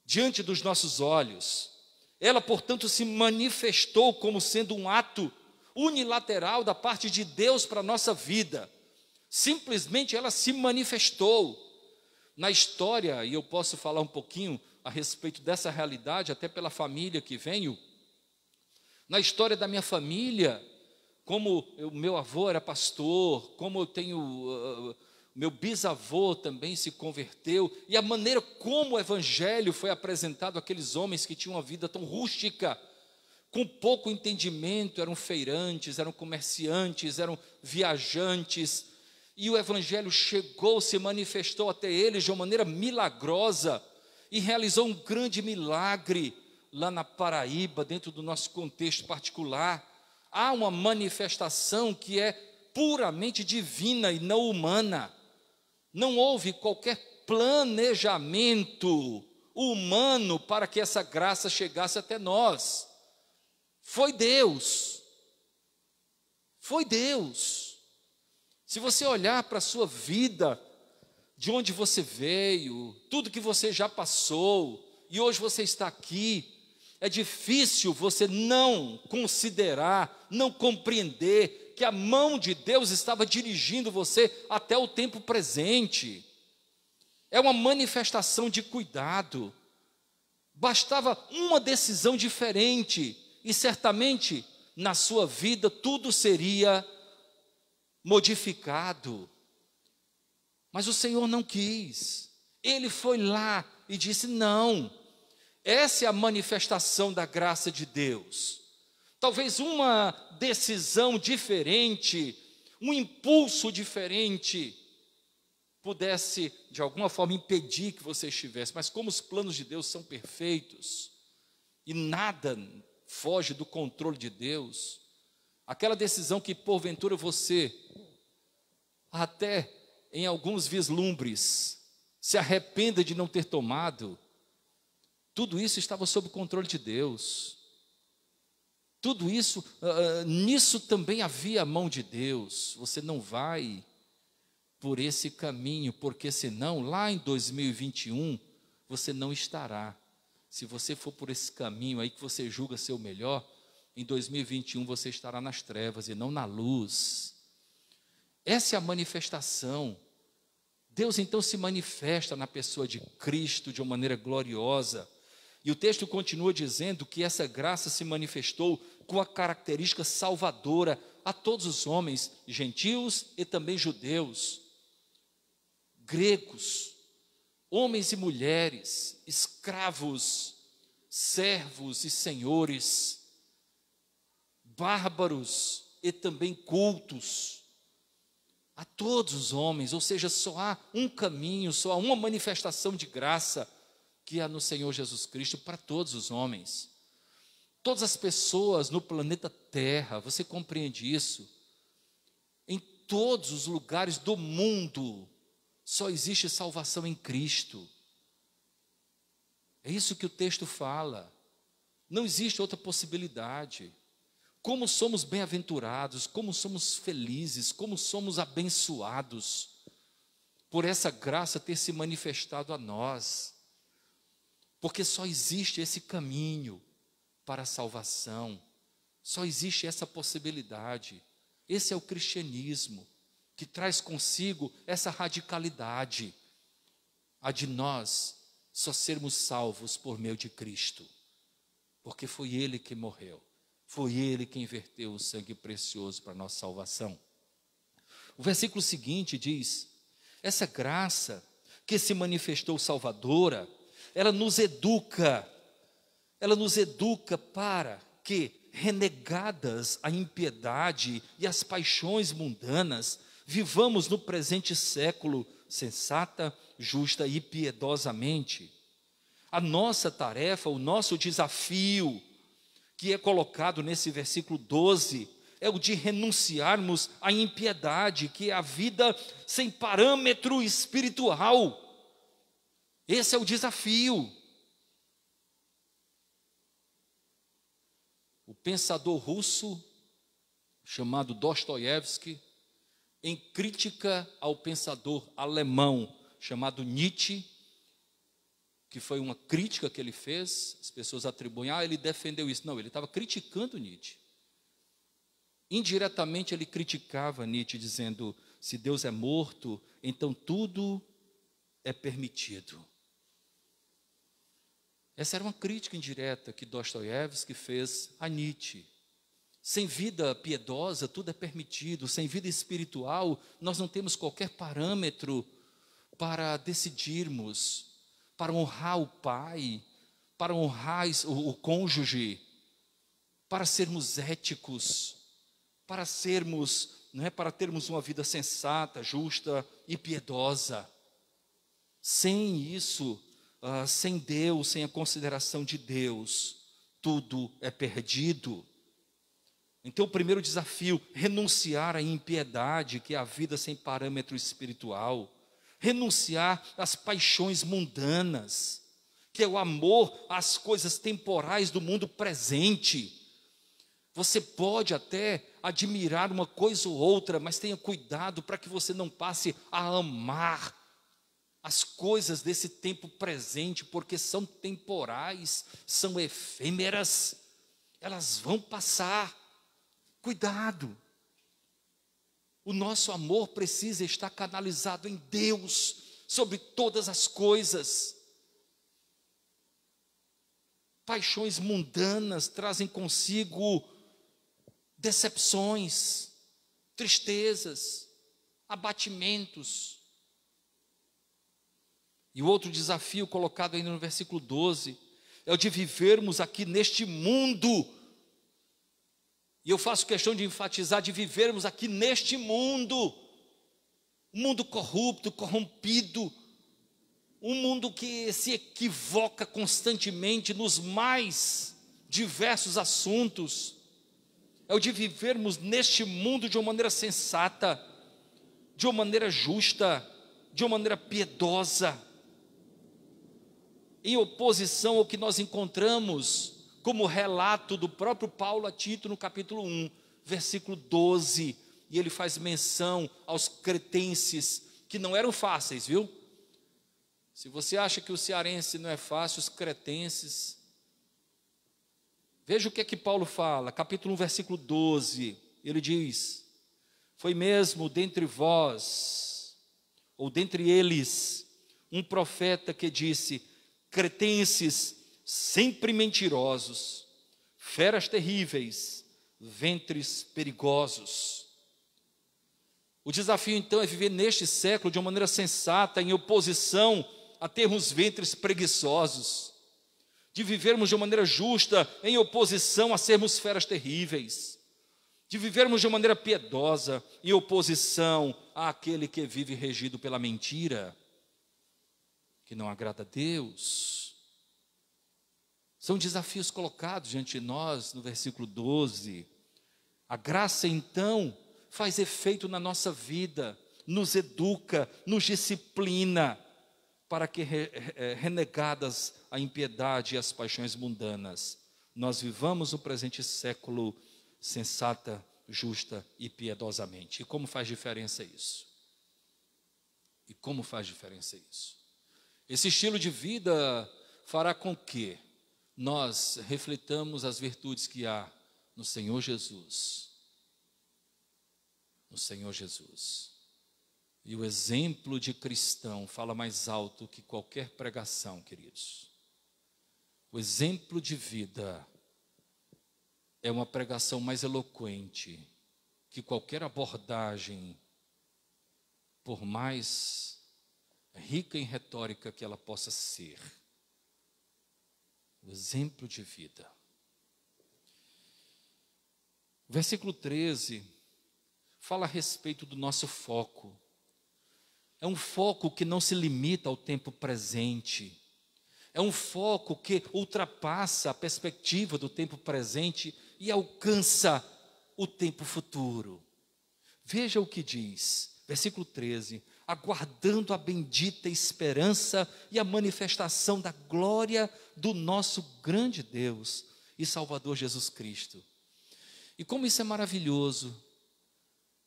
diante dos nossos olhos. Ela, portanto, se manifestou como sendo um ato unilateral da parte de Deus para a nossa vida. Simplesmente ela se manifestou. Na história, e eu posso falar um pouquinho a respeito dessa realidade, até pela família que venho. Na história da minha família, como o meu avô era pastor, como eu tenho... meu bisavô também se converteu, e a maneira como o evangelho foi apresentado àqueles homens que tinham uma vida tão rústica, com pouco entendimento, eram feirantes, eram comerciantes, eram viajantes, e o evangelho chegou, se manifestou até eles de uma maneira milagrosa, e realizou um grande milagre lá na Paraíba, dentro do nosso contexto particular. Há uma manifestação que é puramente divina e não humana. Não houve qualquer planejamento humano para que essa graça chegasse até nós. Foi Deus. Foi Deus. Se você olhar para a sua vida, de onde você veio, tudo que você já passou, e hoje você está aqui, é difícil você não considerar, não compreender que a mão de Deus estava dirigindo você até o tempo presente. É uma manifestação de cuidado. Bastava uma decisão diferente e certamente na sua vida tudo seria modificado. Mas o Senhor não quis. Ele foi lá e disse: não, essa é a manifestação da graça de Deus. Talvez uma decisão diferente, um impulso diferente, pudesse de alguma forma impedir que você estivesse. Mas como os planos de Deus são perfeitos, e nada foge do controle de Deus, aquela decisão que porventura você, até em alguns vislumbres, se arrependa de não ter tomado, tudo isso estava sob o controle de Deus. Tudo isso, nisso também havia a mão de Deus. Você não vai por esse caminho, porque senão, lá em 2021, você não estará. Se você for por esse caminho aí que você julga ser o melhor, em 2021 você estará nas trevas e não na luz. Essa é a manifestação. Deus então se manifesta na pessoa de Cristo de uma maneira gloriosa. E o texto continua dizendo que essa graça se manifestou com a característica salvadora a todos os homens, gentios e também judeus, gregos, homens e mulheres, escravos, servos e senhores, bárbaros e também cultos, a todos os homens. Ou seja, só há um caminho, só há uma manifestação de graça, que há no Senhor Jesus Cristo para todos os homens. Todas as pessoas no planeta Terra, você compreende isso? Em todos os lugares do mundo, só existe salvação em Cristo. É isso que o texto fala. Não existe outra possibilidade. Como somos bem-aventurados, como somos felizes, como somos abençoados por essa graça ter se manifestado a nós. Porque só existe esse caminho para a salvação, só existe essa possibilidade. Esse é o cristianismo, que traz consigo essa radicalidade, a de nós só sermos salvos por meio de Cristo, porque foi Ele que morreu, foi Ele que inverteu o sangue precioso para a nossa salvação. O versículo seguinte diz: essa graça que se manifestou salvadora, ela nos educa para que, renegadas a impiedade e as paixões mundanas, vivamos no presente século sensata, justa e piedosamente. A nossa tarefa, o nosso desafio, que é colocado nesse versículo 12, é o de renunciarmos à impiedade, que é a vida sem parâmetro espiritual. Esse é o desafio. O pensador russo, chamado Dostoiévski, em crítica ao pensador alemão, chamado Nietzsche, que foi uma crítica que ele fez, as pessoas atribuem, ele defendeu isso. Não, ele estava criticando Nietzsche. Indiretamente ele criticava Nietzsche, dizendo: se Deus é morto, então tudo é permitido. Essa era uma crítica indireta que Dostoiévski fez a Nietzsche. Sem vida piedosa, tudo é permitido. Sem vida espiritual, nós não temos qualquer parâmetro para decidirmos, para honrar o pai, para honrar o cônjuge, para sermos éticos, para termos uma vida sensata, justa e piedosa. Sem isso, sem Deus, sem a consideração de Deus, tudo é perdido. Então, o primeiro desafio, renunciar à impiedade, que é a vida sem parâmetro espiritual. Renunciar às paixões mundanas, que é o amor às coisas temporais do mundo presente. Você pode até admirar uma coisa ou outra, mas tenha cuidado para que você não passe a amar as coisas desse tempo presente, porque são temporais, são efêmeras, elas vão passar. Cuidado. O nosso amor precisa estar canalizado em Deus sobre todas as coisas. Paixões mundanas trazem consigo decepções, tristezas, abatimentos. E o outro desafio colocado ainda no versículo 12 é o de vivermos aqui neste mundo. E eu faço questão de enfatizar, de vivermos aqui neste mundo, um mundo corrupto, corrompido, um mundo que se equivoca constantemente nos mais diversos assuntos. É o de vivermos neste mundo de uma maneira sensata, de uma maneira justa, de uma maneira piedosa, em oposição ao que nós encontramos como relato do próprio Paulo a Tito no capítulo 1, versículo 12, e ele faz menção aos cretenses, que não eram fáceis, viu? Se você acha que o cearense não é fácil, os cretenses. Veja o que é que Paulo fala, capítulo 1, versículo 12, ele diz: foi mesmo dentre vós, ou dentre eles, um profeta que disse: cretenses, sempre mentirosos, feras terríveis, ventres perigosos. O desafio então é viver neste século de uma maneira sensata, em oposição a termos ventres preguiçosos, de vivermos de uma maneira justa, em oposição a sermos feras terríveis, de vivermos de uma maneira piedosa, em oposição àquele que vive regido pela mentira, que não agrada a Deus. São desafios colocados diante de nós no versículo 12. A graça então faz efeito na nossa vida, nos educa, nos disciplina, para que renegadas a impiedade e as paixões mundanas, nós vivamos o presente século sensata, justa e piedosamente. E como faz diferença isso? E como faz diferença isso? Esse estilo de vida fará com que nós reflitamos as virtudes que há no Senhor Jesus. No Senhor Jesus. E o exemplo de cristão fala mais alto que qualquer pregação, queridos. O exemplo de vida é uma pregação mais eloquente que qualquer abordagem, por mais rica em retórica que ela possa ser. O exemplo de vida. Versículo 13 fala a respeito do nosso foco. É um foco que não se limita ao tempo presente. É um foco que ultrapassa a perspectiva do tempo presente e alcança o tempo futuro. Veja o que diz, versículo 13: aguardando a bendita esperança e a manifestação da glória do nosso grande Deus e Salvador Jesus Cristo. E como isso é maravilhoso,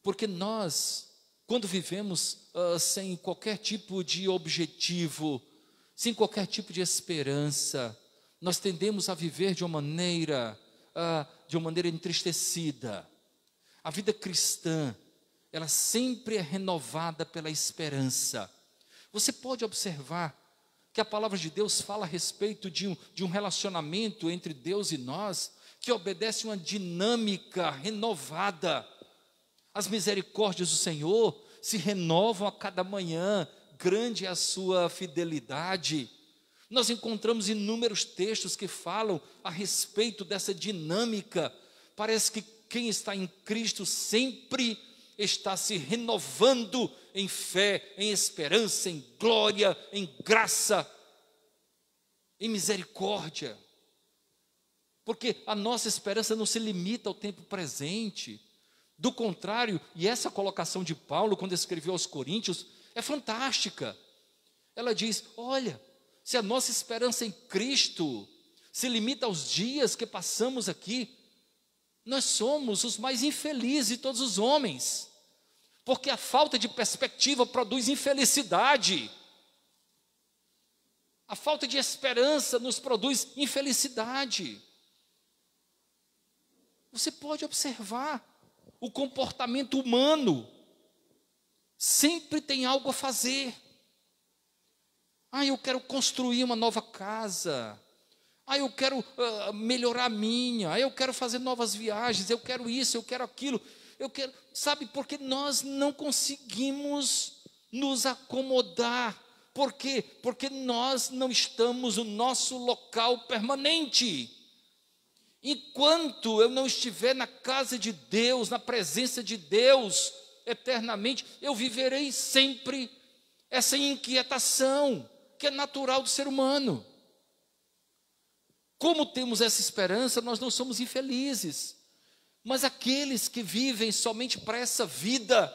porque nós, quando vivemos sem qualquer tipo de objetivo, sem qualquer tipo de esperança, nós tendemos a viver de uma maneira entristecida. A vida cristã, ela sempre é renovada pela esperança. Você pode observar que a palavra de Deus fala a respeito de um relacionamento entre Deus e nós, que obedece uma dinâmica renovada. As misericórdias do Senhor se renovam a cada manhã, grande é a sua fidelidade. Nós encontramos inúmeros textos que falam a respeito dessa dinâmica. Parece que quem está em Cristo sempre está se renovando em fé, em esperança, em glória, em graça, em misericórdia. Porque a nossa esperança não se limita ao tempo presente. Do contrário, e essa colocação de Paulo, quando escreveu aos Coríntios, é fantástica. Ela diz: olha, se a nossa esperança em Cristo se limita aos dias que passamos aqui, nós somos os mais infelizes de todos os homens, porque a falta de perspectiva produz infelicidade. A falta de esperança nos produz infelicidade. Você pode observar o comportamento humano, sempre tem algo a fazer. Eu quero construir uma nova casa. Eu quero melhorar a minha. Eu quero fazer novas viagens. Eu quero isso, eu quero aquilo. Sabe, porque nós não conseguimos nos acomodar. Por quê? Porque nós não estamos no nosso local permanente. Enquanto eu não estiver na casa de Deus, na presença de Deus, eternamente, eu viverei sempre essa inquietação que é natural do ser humano. como temos essa esperança, nós não somos infelizes. Mas aqueles que vivem somente para essa vida,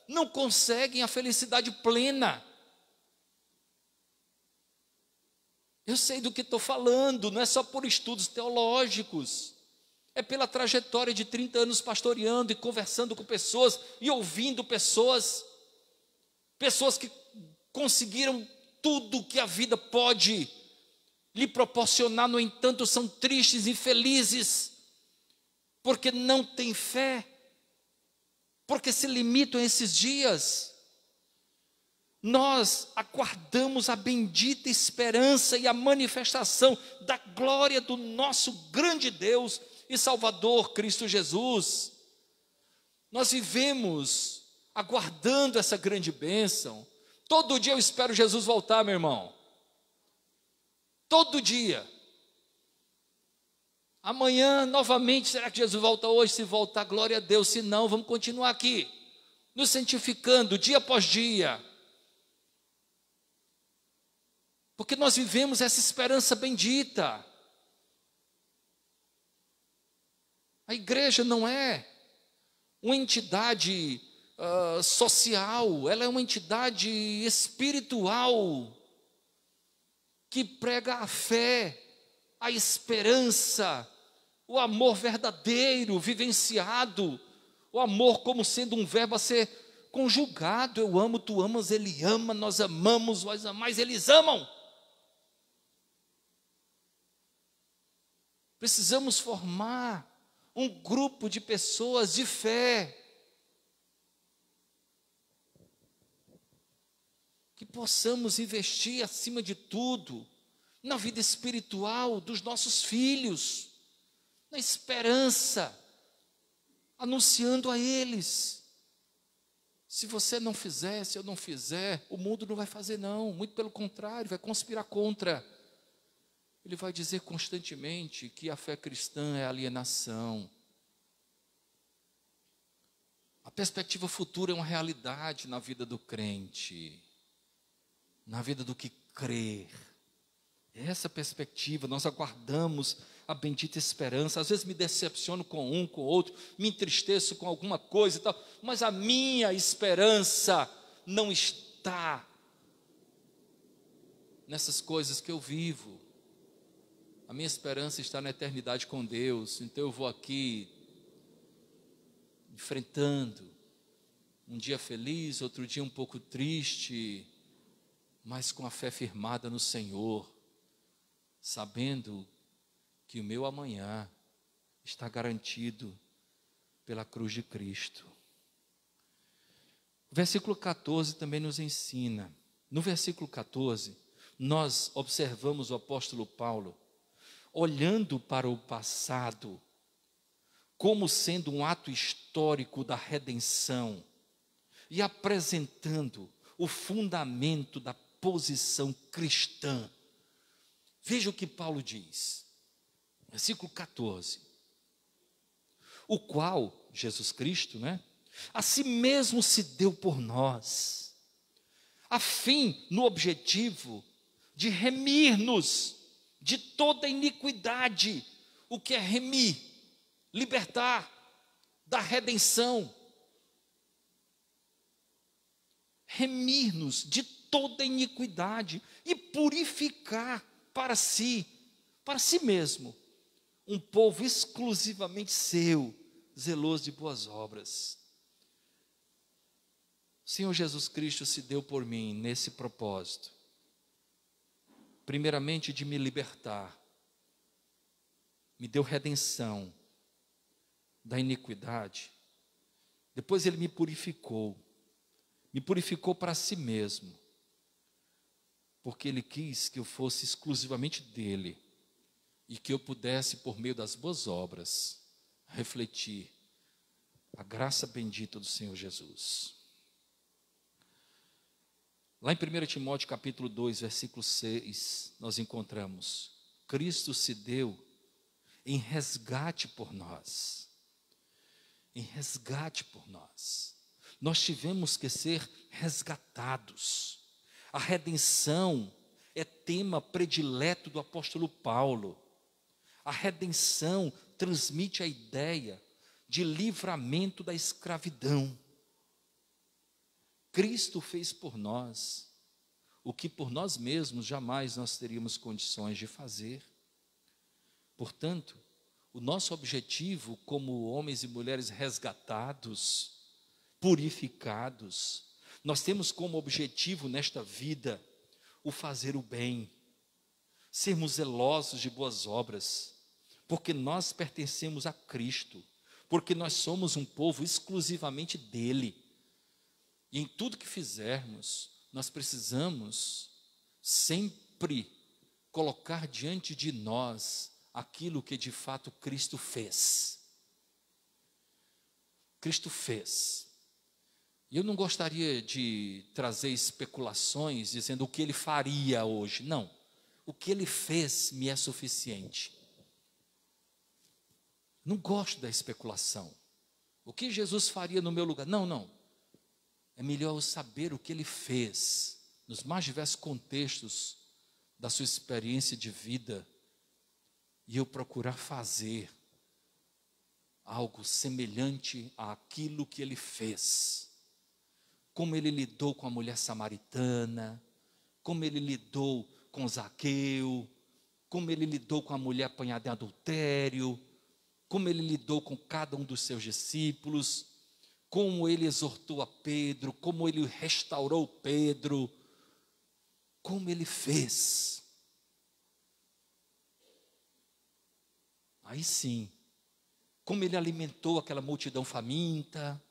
não conseguem a felicidade plena. Eu sei do que estou falando, não é só por estudos teológicos. É pela trajetória de 30 anos pastoreando e conversando com pessoas e ouvindo pessoas que conseguiram tudo que a vida pode lhe proporcionar, no entanto, são tristes e infelizes, porque não têm fé, porque se limitam a esses dias. Nós aguardamos a bendita esperança e a manifestação da glória do nosso grande Deus e Salvador, Cristo Jesus. Nós vivemos aguardando essa grande bênção. Todo dia eu espero Jesus voltar, meu irmão. Todo dia. Amanhã, novamente, será que Jesus volta hoje? Se voltar, glória a Deus. Se não, vamos continuar aqui, nos santificando dia após dia. Porque nós vivemos essa esperança bendita. A igreja não é uma entidade social, ela é uma entidade espiritual que prega a fé, a esperança, o amor verdadeiro, vivenciado, o amor como sendo um verbo a ser conjugado. Eu amo, tu amas, ele ama, nós amamos, vós amais, eles amam. Precisamos formar um grupo de pessoas de fé, que possamos investir acima de tudo na vida espiritual dos nossos filhos, na esperança, anunciando a eles. Se você não fizer, se eu não fizer, o mundo não vai fazer não, muito pelo contrário, vai conspirar contra. Ele vai dizer constantemente que a fé cristã é alienação. A perspectiva futura é uma realidade na vida do crente, na vida do que crer. Essa perspectiva, nós aguardamos a bendita esperança. Às vezes me decepciono com um, com outro, me entristeço com alguma coisa e tal, mas a minha esperança não está nessas coisas que eu vivo. A minha esperança está na eternidade com Deus. Então eu vou aqui enfrentando um dia feliz, outro dia um pouco triste, mas com a fé firmada no Senhor, sabendo que o meu amanhã está garantido pela cruz de Cristo. O versículo 14 também nos ensina. No versículo 14, nós observamos o apóstolo Paulo olhando para o passado como sendo um ato histórico da redenção e apresentando o fundamento da posição cristã. Veja o que Paulo diz, versículo 14: o qual, Jesus Cristo, a si mesmo se deu por nós, a fim, no objetivo de remir-nos de toda iniquidade. O que é remir? Libertar da redenção. Remir-nos de toda iniquidade e purificar para si mesmo, um povo exclusivamente seu, zeloso de boas obras. O Senhor Jesus Cristo se deu por mim nesse propósito. Primeiramente, de me libertar, me deu redenção da iniquidade. Depois Ele me purificou para si mesmo, porque Ele quis que eu fosse exclusivamente dEle e que eu pudesse, por meio das boas obras, refletir a graça bendita do Senhor Jesus. Lá em 1 Timóteo capítulo 2, versículo 6, nós encontramos: Cristo se deu em resgate por nós. Em resgate por nós. Nós tivemos que ser resgatados. A redenção é tema predileto do apóstolo Paulo. A redenção transmite a ideia de livramento da escravidão. Cristo fez por nós o que por nós mesmos jamais nós teríamos condições de fazer. Portanto, o nosso objetivo como homens e mulheres resgatados, purificados, nós temos como objetivo nesta vida o fazer o bem, sermos zelosos de boas obras, porque nós pertencemos a Cristo, porque nós somos um povo exclusivamente dele. E em tudo que fizermos, nós precisamos sempre colocar diante de nós aquilo que de fato Cristo fez. Cristo fez. E eu não gostaria de trazer especulações dizendo o que ele faria hoje. Não. O que ele fez me é suficiente. Não gosto da especulação. O que Jesus faria no meu lugar? Não, não. É melhor eu saber o que ele fez nos mais diversos contextos da sua experiência de vida e eu procurar fazer algo semelhante àquilo que ele fez. Como ele lidou com a mulher samaritana, como ele lidou com Zaqueu, como ele lidou com a mulher apanhada em adultério, como ele lidou com cada um dos seus discípulos, como ele exortou a Pedro, como ele restaurou Pedro, como ele fez. Aí sim, como ele alimentou aquela multidão faminta,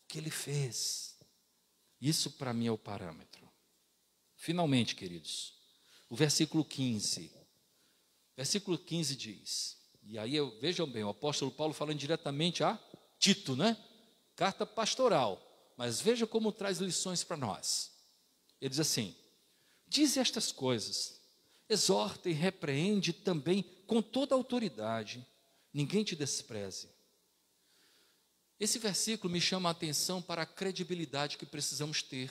o que ele fez. Isso para mim é o parâmetro. Finalmente, queridos, o versículo 15. Versículo 15 diz, e aí vejam bem, o apóstolo Paulo falando diretamente a Tito, né? Carta pastoral, mas veja como traz lições para nós. Ele diz assim: dize estas coisas, exorta e repreende também com toda a autoridade, ninguém te despreze. Esse versículo me chama a atenção para a credibilidade que precisamos ter.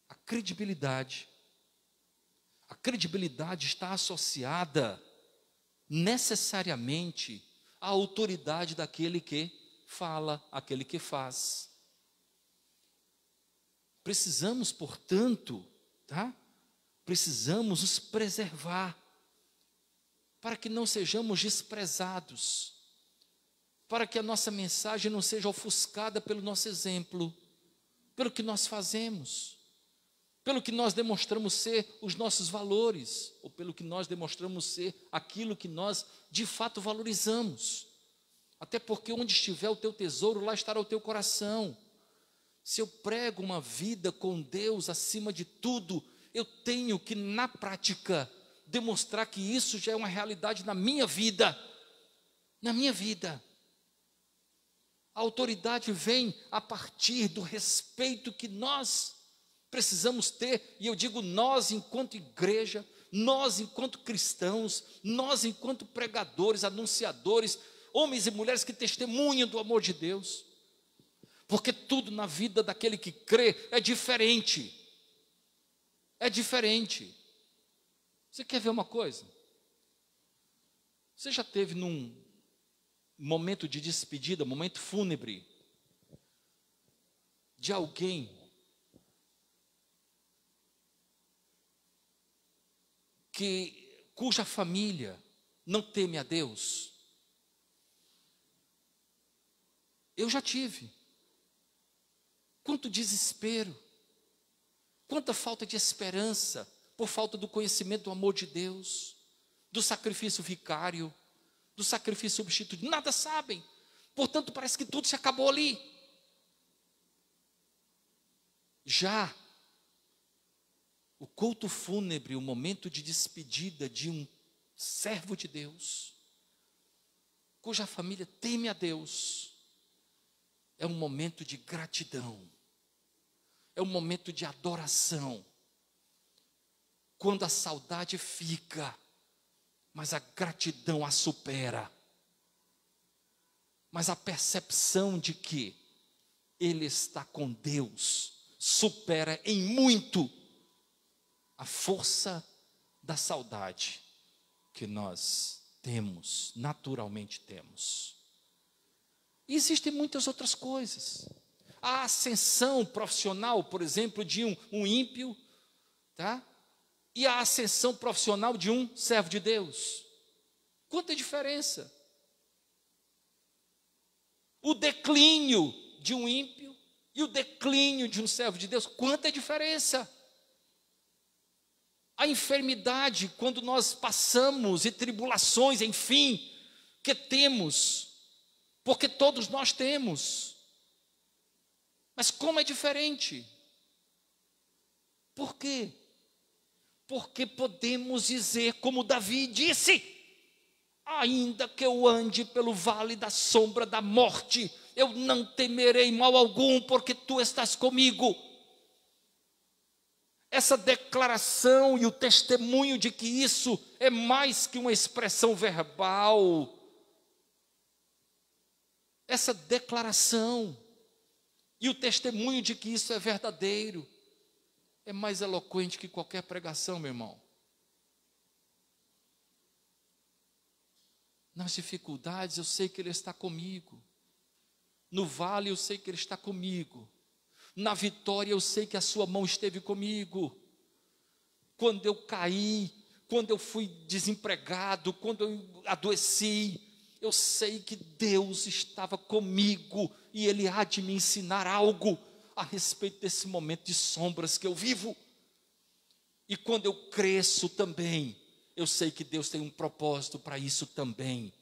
A credibilidade. A credibilidade está associada necessariamente à autoridade daquele que fala, aquele que faz. Precisamos, portanto, precisamos nos preservar para que não sejamos desprezados, para que a nossa mensagem não seja ofuscada pelo nosso exemplo, pelo que nós fazemos, pelo que nós demonstramos ser os nossos valores, ou pelo que nós demonstramos ser aquilo que nós de fato valorizamos. Até porque onde estiver o teu tesouro, lá estará o teu coração. Se eu prego uma vida com Deus acima de tudo, eu tenho que, na prática, demonstrar que isso já é uma realidade na minha vida. Na minha vida. A autoridade vem a partir do respeito que nós precisamos ter, e eu digo nós enquanto igreja, nós enquanto cristãos, nós enquanto pregadores, anunciadores, homens e mulheres que testemunham do amor de Deus. Porque tudo na vida daquele que crê é diferente. É diferente. Você quer ver uma coisa? Você já teve num momento de despedida, momento fúnebre, de alguém cuja família não teme a Deus? Eu já tive. Quanto desespero, quanta falta de esperança, por falta do conhecimento do amor de Deus, do sacrifício vicário, do sacrifício substituto, nada sabem, portanto parece que tudo se acabou ali. Já o culto fúnebre, o momento de despedida de um servo de Deus, cuja família teme a Deus, é um momento de gratidão, é um momento de adoração, quando a saudade fica, mas a gratidão a supera, mas a percepção de que ele está com Deus supera em muito a força da saudade, que nós temos, naturalmente temos. E existem muitas outras coisas. A ascensão profissional, por exemplo, de um ímpio, tá? E a ascensão profissional de um servo de Deus. Quanta diferença! O declínio de um ímpio e o declínio de um servo de Deus, quanta diferença! A enfermidade, quando nós passamos, e tribulações, enfim, que temos, porque todos nós temos. Mas como é diferente? Por quê? Porque podemos dizer, como Davi disse: ainda que eu ande pelo vale da sombra da morte, eu não temerei mal algum, porque tu estás comigo. Essa declaração e o testemunho de que isso é mais que uma expressão verbal, essa declaração e o testemunho de que isso é verdadeiro, é mais eloquente que qualquer pregação, meu irmão. Nas dificuldades, eu sei que Ele está comigo. No vale, eu sei que Ele está comigo. Na vitória, eu sei que a sua mão esteve comigo. Quando eu caí, quando eu fui desempregado, quando eu adoeci, eu sei que Deus estava comigo e Ele há de me ensinar algo a respeito desse momento de sombras que eu vivo. E quando eu cresço também, eu sei que Deus tem um propósito para isso também,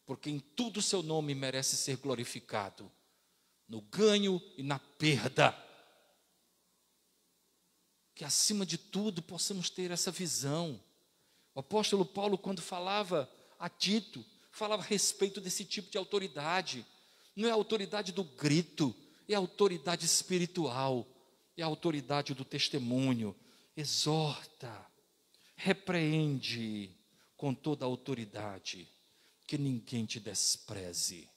porque em tudo o seu nome merece ser glorificado, no ganho e na perda. Que acima de tudo possamos ter essa visão. O apóstolo Paulo, quando falava a Tito, falava a respeito desse tipo de autoridade. Não é a autoridade do grito, é a autoridade espiritual, é a autoridade do testemunho. Exorta, repreende com toda a autoridade, que ninguém te despreze.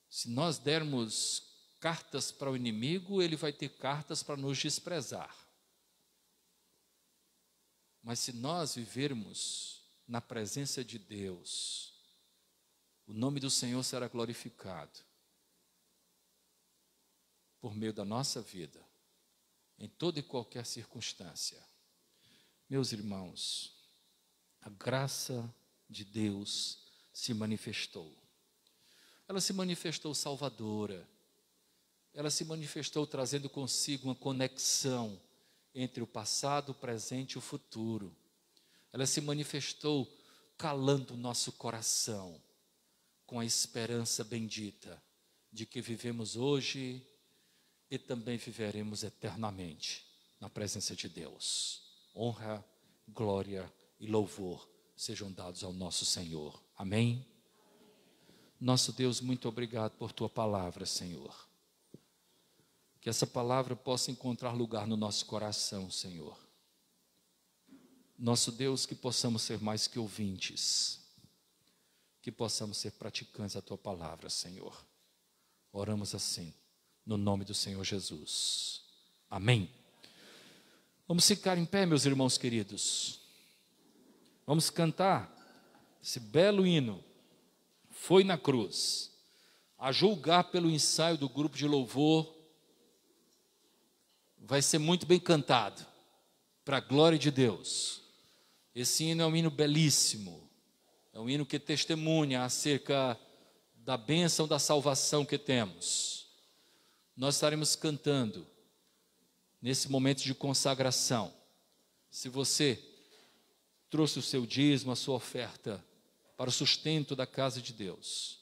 Se nós dermos cartas para o inimigo, ele vai ter cartas para nos desprezar. Mas se nós vivermos na presença de Deus, o nome do Senhor será glorificado por meio da nossa vida, em toda e qualquer circunstância. Meus irmãos, a graça de Deus se manifestou. Ela se manifestou salvadora. Ela se manifestou trazendo consigo uma conexão entre o passado, o presente e o futuro. Ela se manifestou calando o nosso coração com a esperança bendita de que vivemos hoje e também viveremos eternamente na presença de Deus. Honra, glória e louvor sejam dados ao nosso Senhor. Amém? Nosso Deus, muito obrigado por Tua palavra, Senhor. Que essa palavra possa encontrar lugar no nosso coração, Senhor. Nosso Deus, que possamos ser mais que ouvintes, que possamos ser praticantes da Tua palavra, Senhor. Oramos assim, no nome do Senhor Jesus. Amém. Vamos ficar em pé, meus irmãos queridos. Vamos cantar esse belo hino. Foi na cruz. A julgar pelo ensaio do grupo de louvor, vai ser muito bem cantado, para a glória de Deus. Esse hino é um hino belíssimo, é um hino que testemunha acerca da bênção da salvação que temos. Nós estaremos cantando nesse momento de consagração. Se você trouxe o seu dízimo, a sua oferta para o sustento da casa de Deus,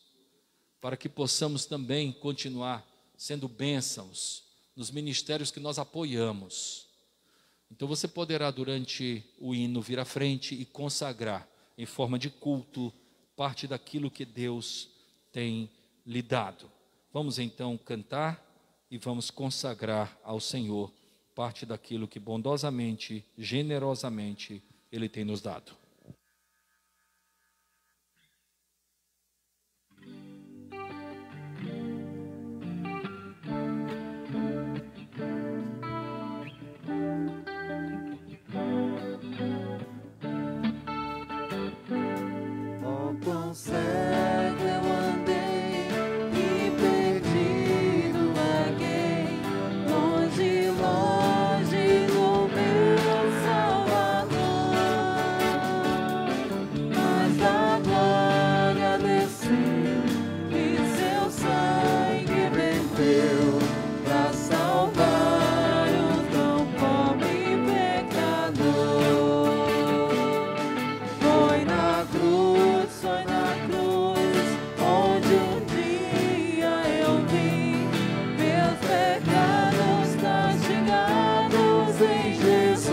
para que possamos também continuar sendo bênçãos nos ministérios que nós apoiamos. Então você poderá durante o hino vir à frente e consagrar em forma de culto parte daquilo que Deus tem lhe dado. Vamos então cantar e vamos consagrar ao Senhor parte daquilo que bondosamente, generosamente Ele tem nos dado. tão cego eu andei e perdido vaguei, longe, longe do meu Salvador. Mas da glória desceu e seu sangue verteu pra salvar o tão pobre pecador. Foi na cruz, onde um dia eu vi meus pecados castigados em Jesus.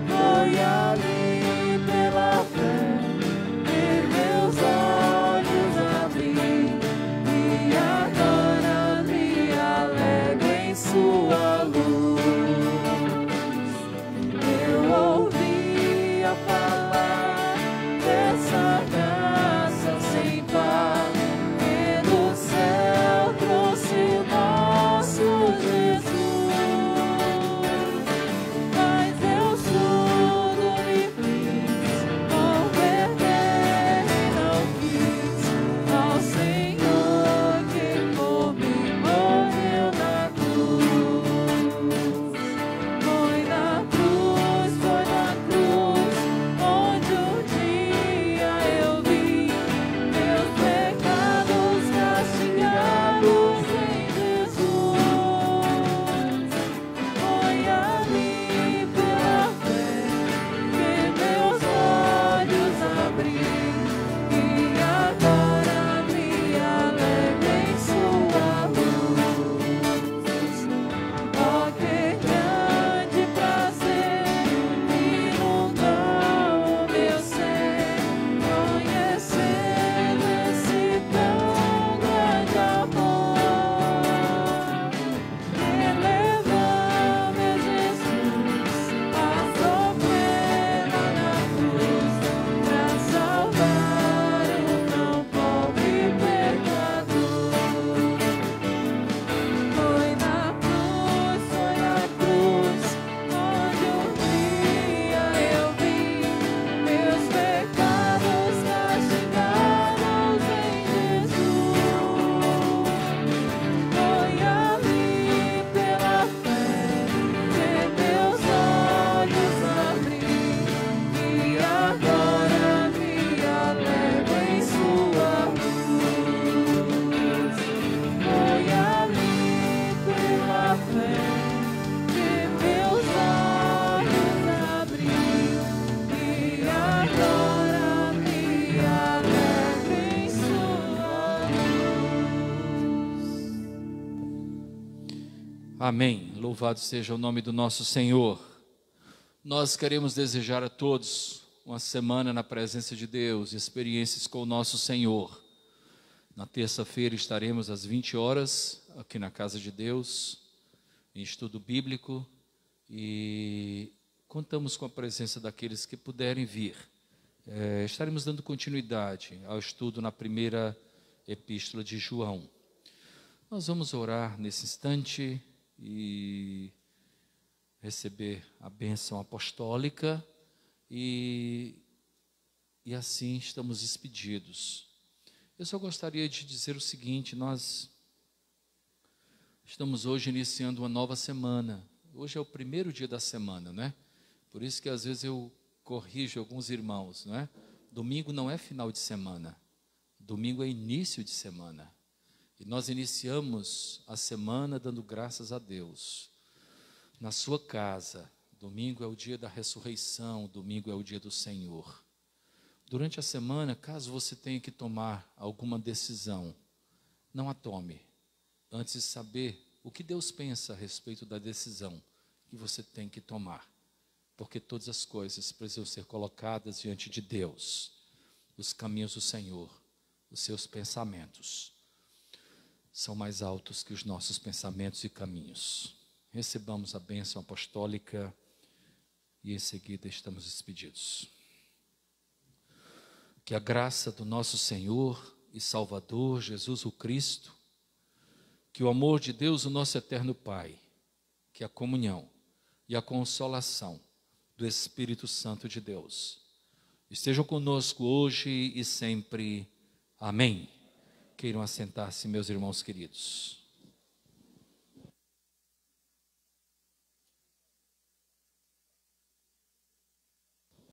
Foi ali pela fé que meus olhos abri e agora me alegro em sua luz. Eu ouvia falar dessa graça sem par que do céu trouxe o nosso Jesus. Mas eu surdo me fiz, converter e não quis ao Senhor que por mim morreu na cruz. Foi na cruz, onde um dia eu vi meus pecados castigados em Jesus. Foi ali pela fé que meus olhos abri e agora me alegro em sua luz. Oh, que grande prazer inundou o meu ser, conhecendo esse tão grande amor. Elevou meu Jesus a sofrer na cruz pra salvar o tão pobre pecador. Foi na cruz, onde um dia eu vi meus pecados castigados em Jesus. Foi ali pela fé que meus olhos abri e agora me alegro em sua luz. Foi ali pela fé que meus olhos abri e agora me alegro em sua luz. Amém. Louvado seja o nome do nosso Senhor. Nós queremos desejar a todos uma semana na presença de Deus, experiências com o nosso Senhor. Na terça-feira estaremos às 20 horas aqui na casa de Deus, em estudo bíblico, e contamos com a presença daqueles que puderem vir. Estaremos dando continuidade ao estudo na primeira epístola de João. Nós vamos orar nesse instante e receber a bênção apostólica e assim estamos despedidos. Eu só gostaria de dizer o seguinte: nós estamos hoje iniciando uma nova semana. Hoje é o primeiro dia da semana, né? Por isso que às vezes eu corrijo alguns irmãos, né? Domingo não é final de semana, domingo é início de semana. E nós iniciamos a semana dando graças a Deus. Na sua casa, domingo é o dia da ressurreição, domingo é o dia do Senhor. Durante a semana, caso você tenha que tomar alguma decisão, não a tome, antes de saber o que Deus pensa a respeito da decisão que você tem que tomar. Porque todas as coisas precisam ser colocadas diante de Deus. Os caminhos do Senhor, os seus pensamentos, são mais altos que os nossos pensamentos e caminhos. Recebamos a bênção apostólica e em seguida estamos despedidos. Que a graça do nosso Senhor e Salvador Jesus o Cristo, que o amor de Deus, o nosso eterno Pai, que a comunhão e a consolação do Espírito Santo de Deus estejam conosco hoje e sempre. Amém. Queiram assentar-se, meus irmãos queridos.